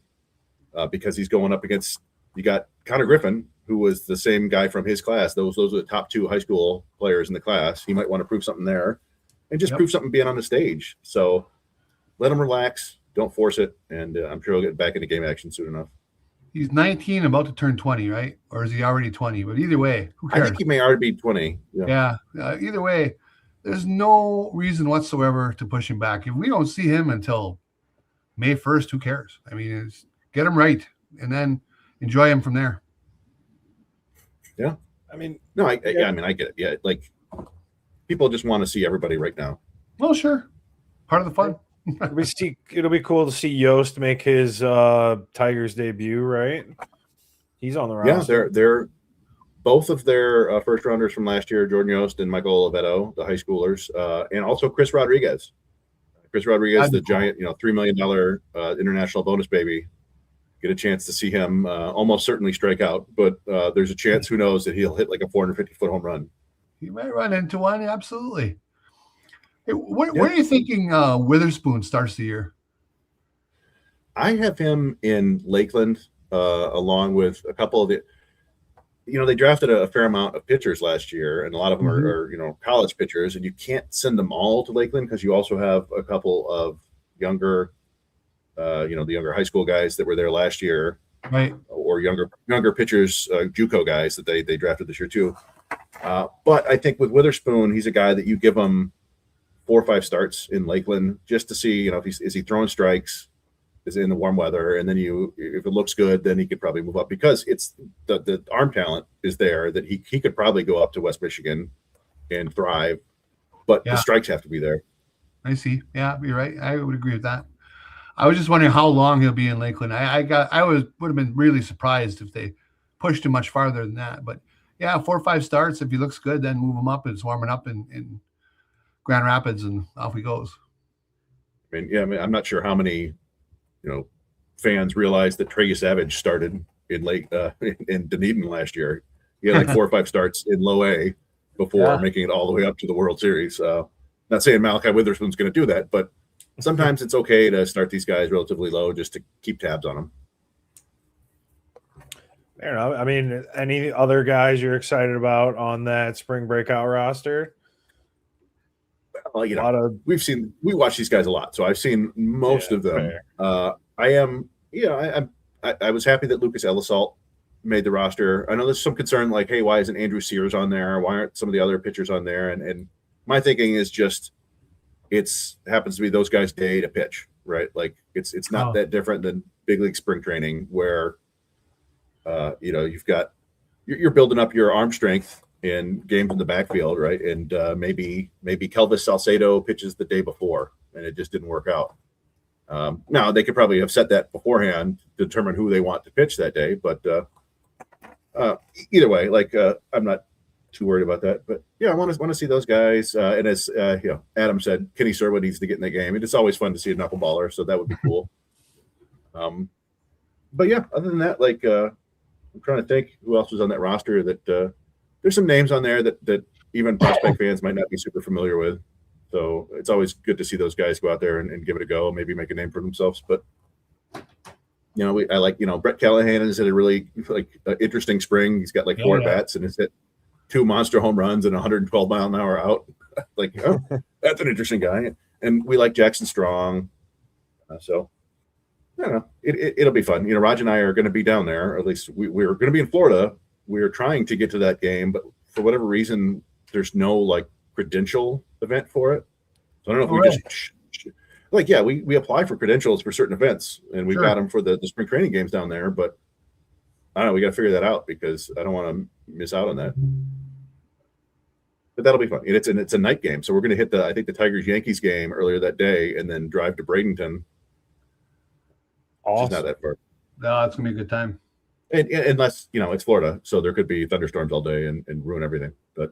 because he's going up against, you got Connor Griffin, who was the same guy from his class. Those are the top 2 high school players in the class. He might want to prove something there and just prove something being on the stage. So let him relax. Don't force it. And I'm sure he'll get back into game action soon enough. He's 19, about to turn 20, right? Or is he already 20? But either way, who cares? I think he may already be 20. Yeah. Either way, there's no reason whatsoever to push him back. If we don't see him until May 1st, who cares? I mean, get him right and then enjoy him from there. Yeah. I mean, no, I get it. Yeah. Like, people just want to see everybody right now. Well, sure. Part of the fun. It'll be cool to see Yost make his Tigers debut, right? He's on the roster. Yeah, they're both of their first rounders from last year, Jordan Yost and Michael Oliveto, the high schoolers, and also Chris Rodriguez. The giant, $3 million international bonus baby. Get a chance to see him almost certainly strike out, but there's a chance, who knows, that he'll hit like a 450-foot home run. He might run into one, absolutely. Hey, what are you thinking Witherspoon starts the year? I have him in Lakeland along with a couple of they drafted a fair amount of pitchers last year, and a lot of them are college pitchers, and you can't send them all to Lakeland because you also have a couple of younger the younger high school guys that were there last year, right? Or younger pitchers, JUCO guys that they drafted this year too. But I think with Witherspoon, he's a guy that you give him 4 or 5 starts in Lakeland just to see, is he throwing strikes, is in the warm weather, and then if it looks good, then he could probably move up, because it's the arm talent is there that he could probably go up to West Michigan and thrive, but the strikes have to be there. I see. Yeah, you're right. I would agree with that. I was just wondering how long he'll be in Lakeland. Would have been really surprised if they pushed him much farther than that. But yeah, 4 or 5 starts. If he looks good, then move him up. It's warming up in Grand Rapids, and off he goes. I mean, I'm not sure how many, fans realize that Trey Savage started in Dunedin last year. He had like 4 or 5 starts in low A before making it all the way up to the World Series. Not saying Malachi Witherspoon's going to do that, but sometimes it's okay to start these guys relatively low just to keep tabs on them. Fair enough. I mean, any other guys you're excited about on that spring breakout roster? Well, we watch these guys a lot, so I've seen most of them. I was happy that Lucas Elisalt made the roster. I know there's some concern, like, hey, why isn't Andrew Sears on there? Why aren't some of the other pitchers on there? And my thinking is just, happens to be those guys' day to pitch, right? Like, it's not that different than big league spring training, where you're building up your arm strength in games in the backfield, right? And maybe Kelvis Salcedo pitches the day before, and it just didn't work out. Now they could probably have set that beforehand to determine who they want to pitch that day, but either way, I'm not too worried about that. But yeah, I want to see those guys. And as Adam said, Kenny Serwa needs to get in the game. And it's always fun to see a knuckleballer, so that would be cool. But yeah, other than that, I'm trying to think who else was on that roster that there's some names on there that even prospect fans might not be super familiar with. So it's always good to see those guys go out there and give it a go, maybe make a name for themselves. But I like Brett Callahan has had a really interesting spring. He's got 4 at-bats and has hit 2 monster home runs and 112 mile an hour out. That's an interesting guy. And we like Jackson Strong. So I don't know. It'll be fun. Raj and I are going to be down there, or at least we're going to be in Florida. We're trying to get to that game, but for whatever reason, there's no like credential event for it. So I don't know if Oh, we really? just we apply for credentials for certain events, and we've Sure. got them for the spring training games down there. But I don't know. We got to figure that out because I don't want to miss out on that. But that'll be fun. And it's a night game, so we're going to hit the Tigers Yankees game earlier that day, and then drive to Bradenton, which is not Awesome. that far. No, it's gonna be a good time. And unless it's Florida, so there could be thunderstorms all day and ruin everything. But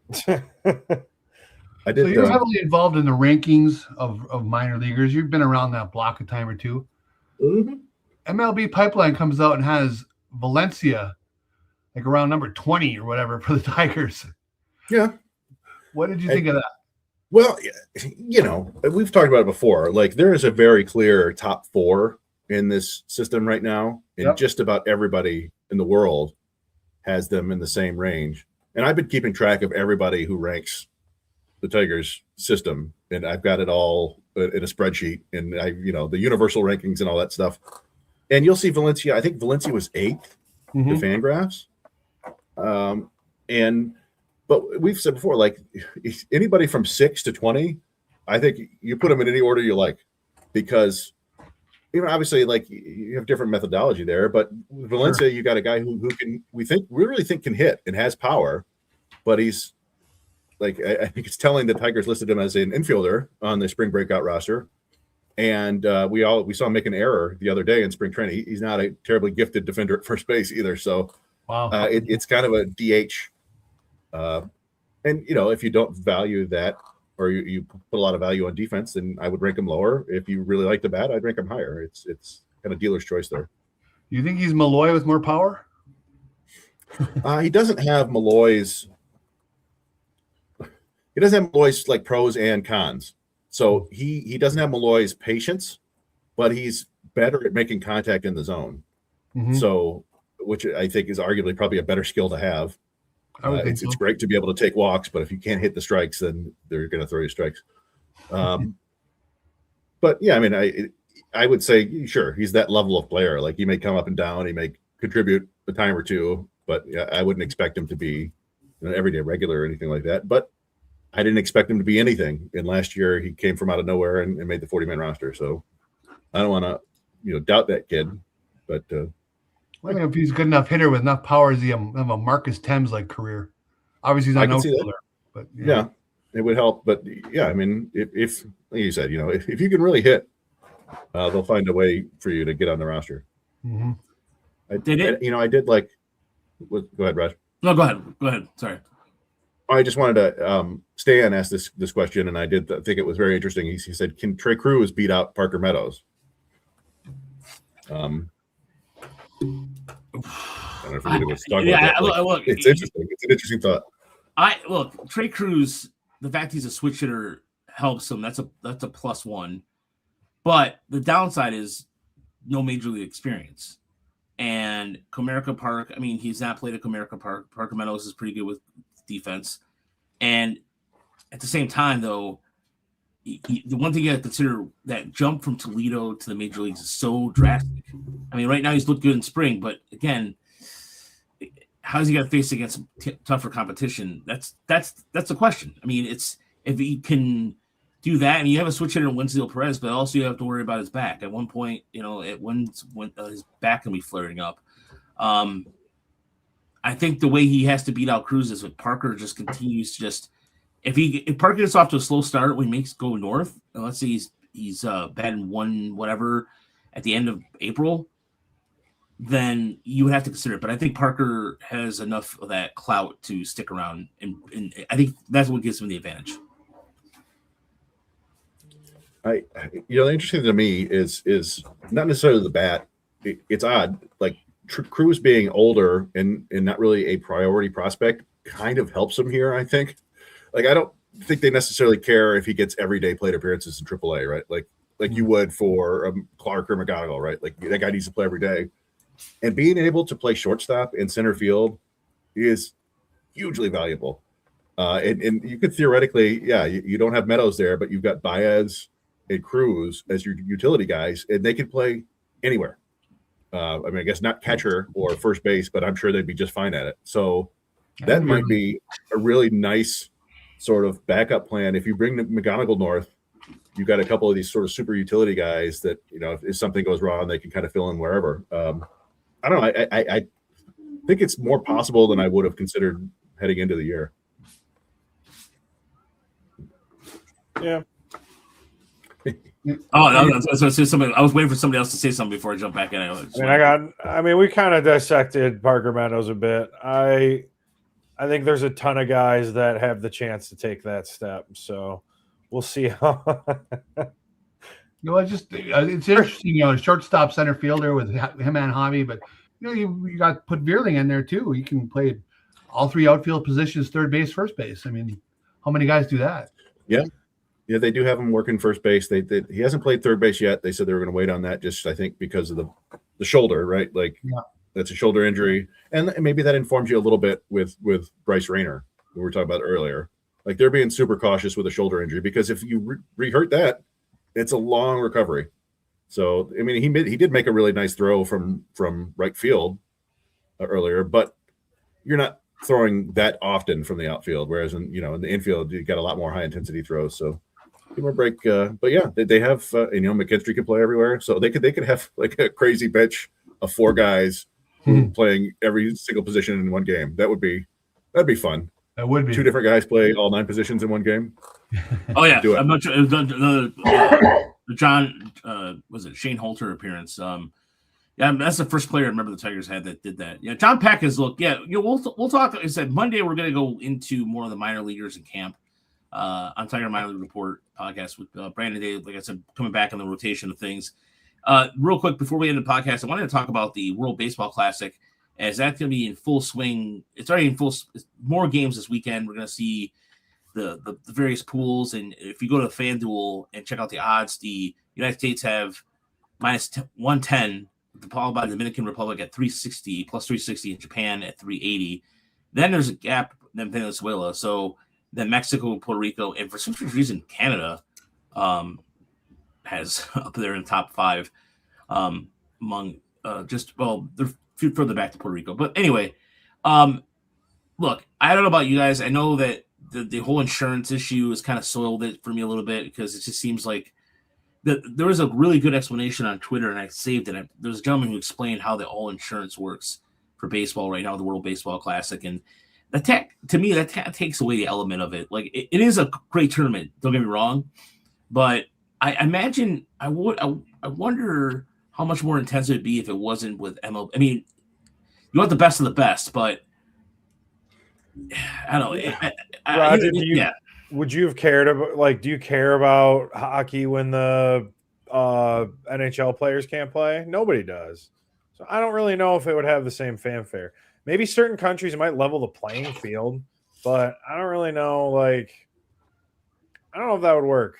I So did. you're heavily involved in the rankings of minor leaguers. You've been around that block a time or two. Mhm. MLB Pipeline comes out and has Valencia like around number 20 or whatever for the Tigers. Yeah. What did you think of that? Well, we've talked about it before. Like, there is a very clear top 4 in this system right now, and Yep. just about everybody in the world has them in the same range. And I've been keeping track of everybody who ranks the Tigers system, and I've got it all in a spreadsheet, and the universal rankings and all that stuff. And you'll see Valencia. I think Valencia was 8th to Fangraphs. But we've said before, like, anybody from 6 to 20, I think you put them in any order you like, because obviously, like, you have different methodology there. But Valencia, you got a guy who we really think can hit and has power, but he's like, I think it's telling the Tigers listed him as an infielder on the spring breakout roster. And we saw him make an error the other day in spring training. He's not a terribly gifted defender at first base either. So Wow. it's kind of a DH. And if you don't value that, or you put a lot of value on defense, then I would rank him lower. If you really like the bat, I'd rank him higher. It's kind of dealer's choice there. You think he's Malloy with more power? He doesn't have Malloy's. He doesn't have Malloy's like pros and cons. So he doesn't have Malloy's patience, but he's better at making contact in the zone. Mhm. So, which I think is arguably probably a better skill to have. I would think It's great to be able to take walks, but if you can't hit the strikes, then they're going to throw you strikes. But yeah, I mean, I would say, sure, he's that level of player. Like, he may come up and down, he may contribute a time or two, but yeah, I wouldn't expect him to be an everyday regular or anything like that. But I didn't expect him to be anything. And last year he came from out of nowhere and made the 40-man roster. So I don't want to, doubt that kid. But I don't know if he's a good enough hitter with enough power. Is he have a Marcus Thames like career? Obviously, he's I not can an see that. outfielder, but yeah, it would help. But yeah, I mean, if like you said, if you can really hit, they'll find a way for you to get on the roster. Mhm. I did like. Go ahead, Raj. No, go ahead. Sorry. I just wanted to. Stan asked this question, and I did think it was very interesting. He said, "Can Trey Cruz beat out Parker Meadows?" I don't know if we was talking about that. Look, it's interesting. It's an interesting thought. Trey Cruz, the fact he's a switch hitter helps him. That's a +1. But the downside is no major league experience. And Comerica Park, I mean, he's not played at Comerica Park. Parker Meadows is pretty good with defense. And at the same time, though, the one thing you have to consider, that jump from Toledo to the major leagues is so drastic. I mean, right now he's looked good in spring, but again, how's he got to face against tougher competition? That's the question. I mean, it's if he can do that, and you have a switch hitter in Winslow Perez, but also you have to worry about his back. At one point, when his back can be flaring up. I think the way he has to beat out Cruz is if Parker just continues to if Parker gets off to a slow start when he makes go north, and let's say he's batting 1 whatever at the end of April, then you would have to consider it. But I think Parker has enough of that clout to stick around, and I think that's what gives him the advantage. The interesting to me is not necessarily the bat. It's odd, like Cruz being older and not really a priority prospect kind of helps him here. I think, like, I don't think they necessarily care if he gets everyday plate appearances in AAA, right? Like you would for Clark or McGonigle, right? Like, that guy needs to play every day, and being able to play shortstop in center field is hugely valuable. And you could theoretically, you don't have Meadows there, but you've got Baez and Cruz as your utility guys, and they can play anywhere. I mean, I guess not catcher or first base, but I'm sure they'd be just fine at it. So That might be a really nice sort of backup plan. If you bring McGonigle north, you've got a couple of these sort of super utility guys that, if something goes wrong, they can kind of fill in wherever. I don't know. I think it's more possible than I would have considered heading into the year. Yeah. I was waiting for somebody else to say something before I jump back in. We kind of dissected Parker Meadows a bit. I think there's a ton of guys that have the chance to take that step. So we'll see how. It's interesting. Shortstop, center fielder with him and Javi, but you got to put Veerling in there too. He can play all three outfield positions: third base, first base. I mean, how many guys do that? Yeah. Yeah, they do have him working first base. He hasn't played third base yet. They said they were going to wait on that, just I think because of the shoulder, right? That's a shoulder injury, and maybe that informs you a little bit with Bryce Rayner, who we were talking about earlier. Like they're being super cautious with a shoulder injury because if you re-hurt that, it's a long recovery. So I mean, he did make a really nice throw from right field earlier, but you're not throwing that often from the outfield, whereas in the infield you got a lot more high intensity throws. So. Give them a break, but yeah, they have McKinstry can play everywhere, so they could have like a crazy bench of 4 guys playing every single position in one game. That'd be fun. That would be 2 different guys play all 9 positions in one game. Oh yeah, do it. I'm not sure. John was it Shane Holter appearance? Yeah, that's the first player I remember the Tigers had that did that. Yeah, John Peck is we'll talk. I said Monday we're going to go into more of the minor leaguers in camp. On Tiger Minor League Report podcast with Brandon Day, like I said, coming back on the rotation of things. Real quick before we end the podcast, I wanted to talk about the World Baseball Classic, as that's going to be in full swing. It's already in more games this weekend. We're going to see the various pools, and if you go to FanDuel and check out the odds, the United States have minus 110, followed by the Dominican Republic at 360, plus 360, in Japan at 380. Then there's a gap, then Venezuela. So then Mexico, Puerto Rico, and for some reason Canada has up there in the top 5 among they're further back to Puerto Rico. But anyway, look, I don't know about you guys. I know that the whole insurance issue has kind of soiled it for me a little bit because it just seems like there was a really good explanation on Twitter, and I saved it. There's a gentleman who explained how the all insurance works for baseball right now, the World Baseball Classic, and to me, that takes away the element of it. Like it is a great tournament. Don't get me wrong, but I imagine I wonder how much more intense it would be if it wasn't with MLB. I mean, you want the best of the best, but I don't know. Roger, would you have cared about? Do you care about hockey when the NHL players can't play? Nobody does. So I don't really know if it would have the same fanfare. Maybe certain countries might level the playing field, but I don't really know. I don't know if that would work.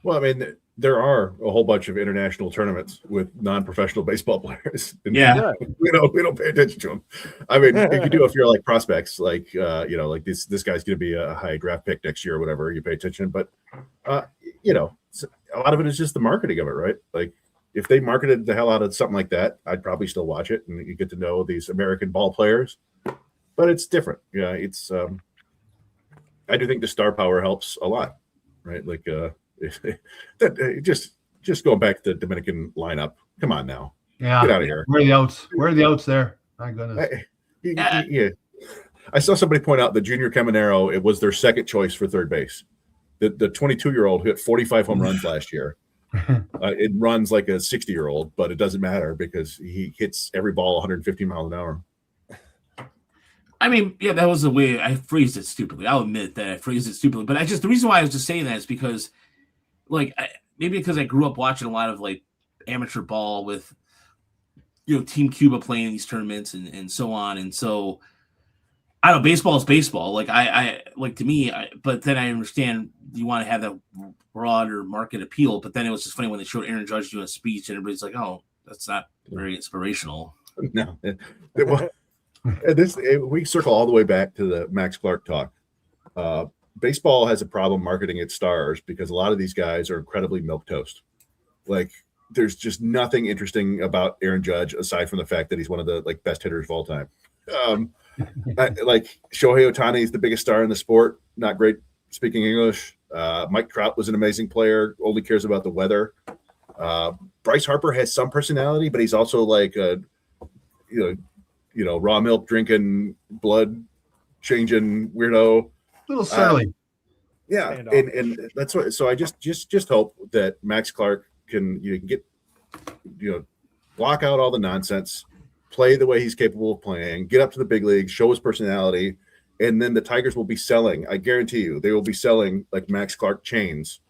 Well, I mean, there are a whole bunch of international tournaments with non-professional baseball players. Yeah, we don't pay attention to them. I mean, you do if you're like prospects, like this guy's going to be a high draft pick next year or whatever. You pay attention, but a lot of it is just the marketing of it, right? Like, if they marketed the hell out of something like that, I'd probably still watch it, and you get to know these American ball players. But it's different. Yeah, it's. I do think the star power helps a lot, right? Like, just going back to the Dominican lineup. Come on now, get out of here. Where are the outs? Where are the outs there? My goodness. Yeah. I saw somebody point out that Junior Caminero, it was their second choice for third base. The 22-year-old who hit 45 home runs last year. It runs like a 60-year-old, but it doesn't matter because he hits every ball 150 miles an hour. I mean, yeah, that was the way I phrased it stupidly. I'll admit that I phrased it stupidly, but the reason why I was just saying that is because, maybe because I grew up watching a lot of amateur ball with, Team Cuba playing these tournaments and so on, and so I don't know. Baseball is baseball. But then I understand you want to have that broader market appeal. But then it was just funny when they showed Aaron Judge doing a speech, and everybody's like, "Oh, that's not very inspirational." No, we circle all the way back to the Max Clark talk. Baseball has a problem marketing its stars because a lot of these guys are incredibly milquetoast. Like, there's just nothing interesting about Aaron Judge aside from the fact that he's one of the best hitters of all time. Like Shohei Ohtani is the biggest star in the sport. Not great speaking English. Mike Trout was an amazing player. Only cares about the weather. Bryce Harper has some personality, but he's also like a, raw milk drinking, blood changing weirdo. A little surly. Yeah, and that's what. So I just hope that Max Clark can get block out all the nonsense, play the way he's capable of playing, get up to the big leagues, show his personality, and then the Tigers will be selling. I guarantee you, they will be selling like Max Clark chains,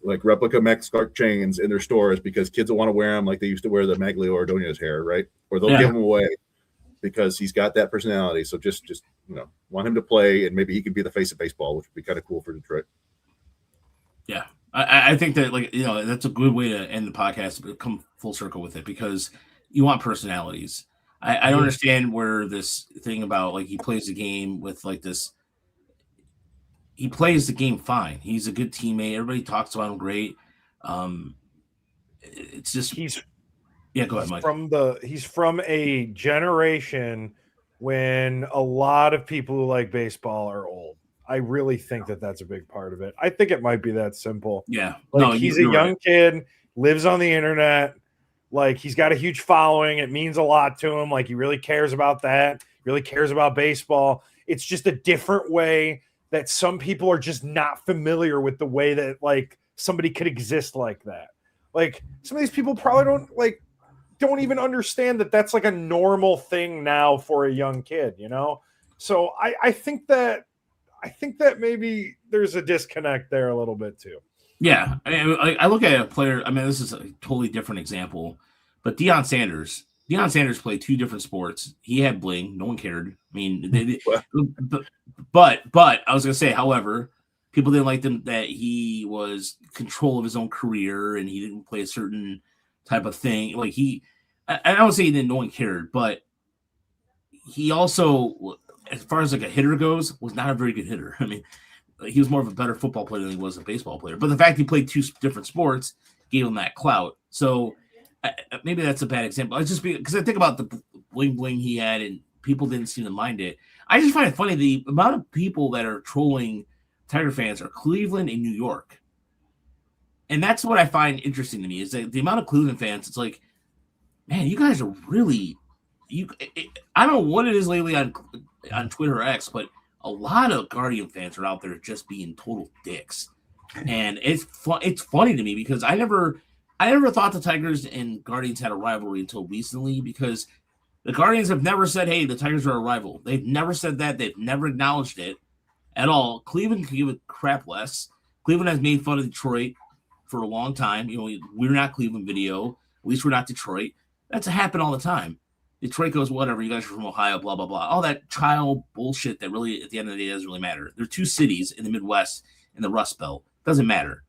like replica Max Clark chains in their stores because kids will want to wear them like they used to wear the Maglio Ordonez hair, right? Or they'll give them away because he's got that personality. So just want him to play, and maybe he could be the face of baseball, which would be kind of cool for Detroit. Yeah, I think that that's a good way to end the podcast, but come full circle with it because you want personalities. I don't understand where this thing about like he plays the game with like this. He plays the game fine. He's a good teammate. Everybody talks about him great. It's just go ahead, Mike. He's from a generation when a lot of people who like baseball are old. I really think that that's a big part of it. I think it might be that simple. Yeah. He's a young kid, lives on the internet. Like he's got a huge following. It means a lot to him. Like he really cares about that. Really cares about baseball. It's just a different way that some people are just not familiar with the way that like somebody could exist like that. Like some of these people probably don't even understand that that's like a normal thing now for a young kid, So I think that maybe there's a disconnect there a little bit too. Yeah, I look at a player. I mean, this is a totally different example, but Deion Sanders played two different sports. He had bling. No one cared. I mean, but I was gonna say, however, people didn't like him that he was control of his own career and he didn't play a certain type of thing. Like I don't say that no one cared, but he also, as far as like a hitter goes, was not a very good hitter. I mean, he was more of a better football player than he was a baseball player. But the fact he played two different sports gave him that clout. So maybe that's a bad example. I just because I think about the bling bling he had, and people didn't seem to mind it. I just find it funny the amount of people that are trolling Tiger fans are Cleveland and New York, and that's what I find interesting to me is that the amount of Cleveland fans. It's like, man, you guys are really I don't know what it is lately on Twitter or X, but a lot of Guardian fans are out there just being total dicks, and it's funny to me because I never thought the Tigers and Guardians had a rivalry until recently because the Guardians have never said, hey, the Tigers are a rival. They've never said that. They've never acknowledged it at all. Cleveland can give a crap less. Cleveland has made fun of Detroit for a long time. We're not Cleveland video. At least we're not Detroit. That's happened all the time. Detroit goes, whatever, you guys are from Ohio, blah, blah, blah. All that child bullshit that really, at the end of the day, doesn't really matter. There are two cities in the Midwest in the Rust Belt. Doesn't matter.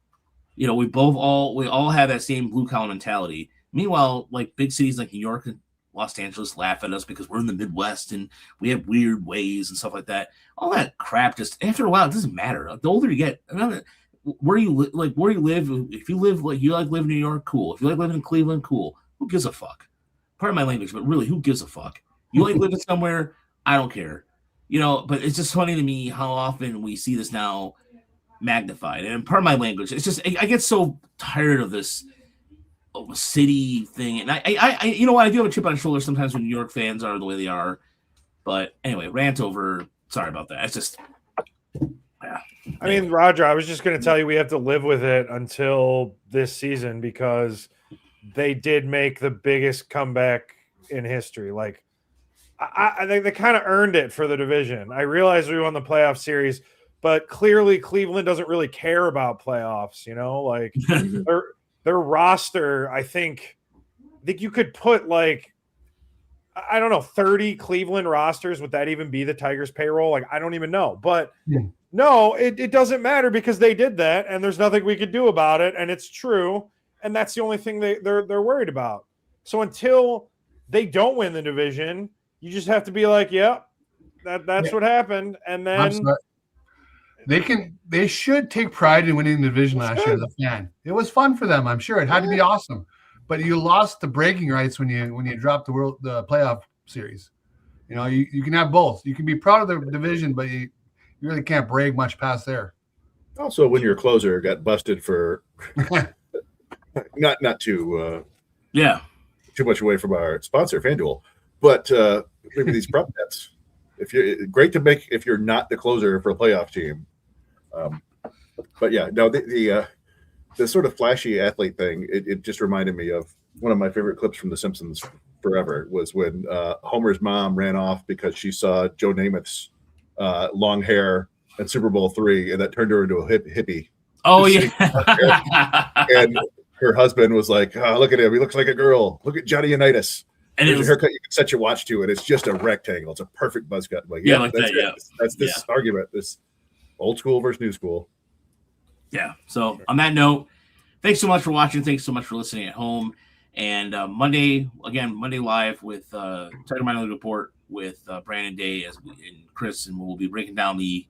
We all have that same blue collar mentality. Meanwhile, like big cities like New York and Los Angeles laugh at us because we're in the Midwest and we have weird ways and stuff like that. All that crap just after a while it doesn't matter. The older you get, where you live. If you live like you like living in New York, cool. If you like living in Cleveland, cool. Who gives a fuck? Pardon my language, but really, who gives a fuck? You like living somewhere, I don't care. But it's just funny to me how often we see this now magnified. And pardon my language, it's just I get so tired of this city thing. And I you know what? I do have a chip on my shoulder sometimes when New York fans are the way they are. But anyway, rant over. Sorry about that. It's just I mean, Roger, I was just going to tell you we have to live with it until this season because they did make the biggest comeback in history. Like, I think they kind of earned it for the division. I realize we won the playoff series, but clearly Cleveland doesn't really care about playoffs. Like their roster. I think you could put like, I don't know, 30 Cleveland rosters. Would that even be the Tigers payroll? Like, I don't even know, but no, it doesn't matter because they did that and there's nothing we could do about it. And it's true. And that's the only thing they're worried about. So until they don't win the division, you just have to be like, yeah, that's what happened. And then they should take pride in winning the division last year as a fan. It was fun for them, I'm sure. It had to be awesome. But you lost the bragging rights when you dropped the playoff series. You know, you can have both. You can be proud of the division, but you really can't brag much past there. Also, when your closer got busted for not too too much away from our sponsor, FanDuel, but maybe these prop bets. If you're great to make if you're not the closer for a playoff team. But yeah, no, the sort of flashy athlete thing, it just reminded me of one of my favorite clips from The Simpsons forever was when Homer's mom ran off because she saw Joe Namath's long hair at Super Bowl III, and that turned her into a hippie. Oh, yeah. And her husband was like, oh, look at him. He looks like a girl. Look at Johnny Unitas. And there's a haircut you can set your watch to, and it's just a rectangle. It's a perfect buzz cut. Like, that's this argument, this old school versus new school. Yeah. So on that note, thanks so much for watching. Thanks so much for listening at home. And Monday live with Tiger Minor League Report with Brandon Day and Chris, and we'll be breaking down the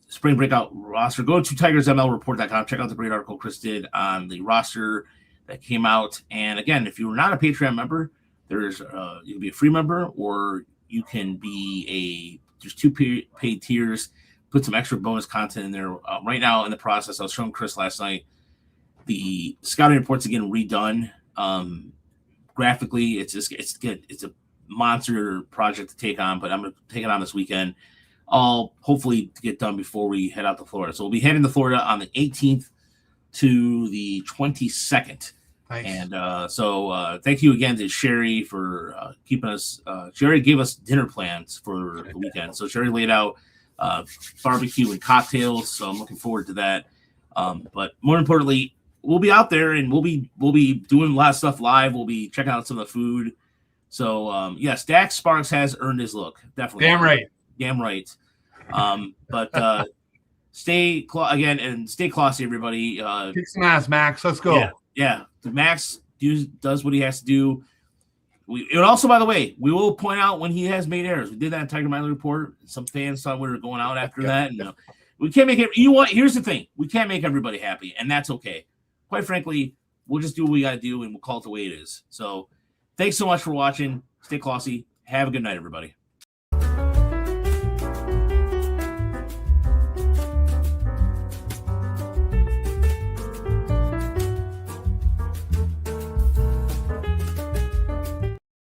spring breakout roster. Go to TigersMLReport.com. Check out the great article Chris did on the roster that came out. And again, if you're not a Patreon member, there's you can be a free member, or you can be there's two paid tiers. Put some extra bonus content in there. Right now in the process, I was showing Chris last night. The scouting report's again redone. Graphically, it's good. It's a monster project to take on, but I'm going to take it on this weekend. I'll hopefully get done before we head out to Florida. So we'll be heading to Florida on the 18th to the 22nd. Nice. And so thank you again to Sherry for keeping us. Sherry gave us dinner plans for the weekend. So Sherry laid out barbecue and cocktails. So I'm looking forward to that. But more importantly, we'll be out there and we'll be doing a lot of stuff live. We'll be checking out some of the food. So yes, Dax Sparks has earned his look. Definitely. Damn right. But stay classy, everybody. Kick some ass, Max. Let's go. Yeah. Max does what he has to do. And also, by the way, we will point out when he has made errors. We did that in Tiger Minor Report. Some fans thought we were going out after that. And, we can't make it. You know what? Here's the thing. We can't make everybody happy, and that's okay. Quite frankly, we'll just do what we got to do, and we'll call it the way it is. So thanks so much for watching. Stay classy. Have a good night, everybody.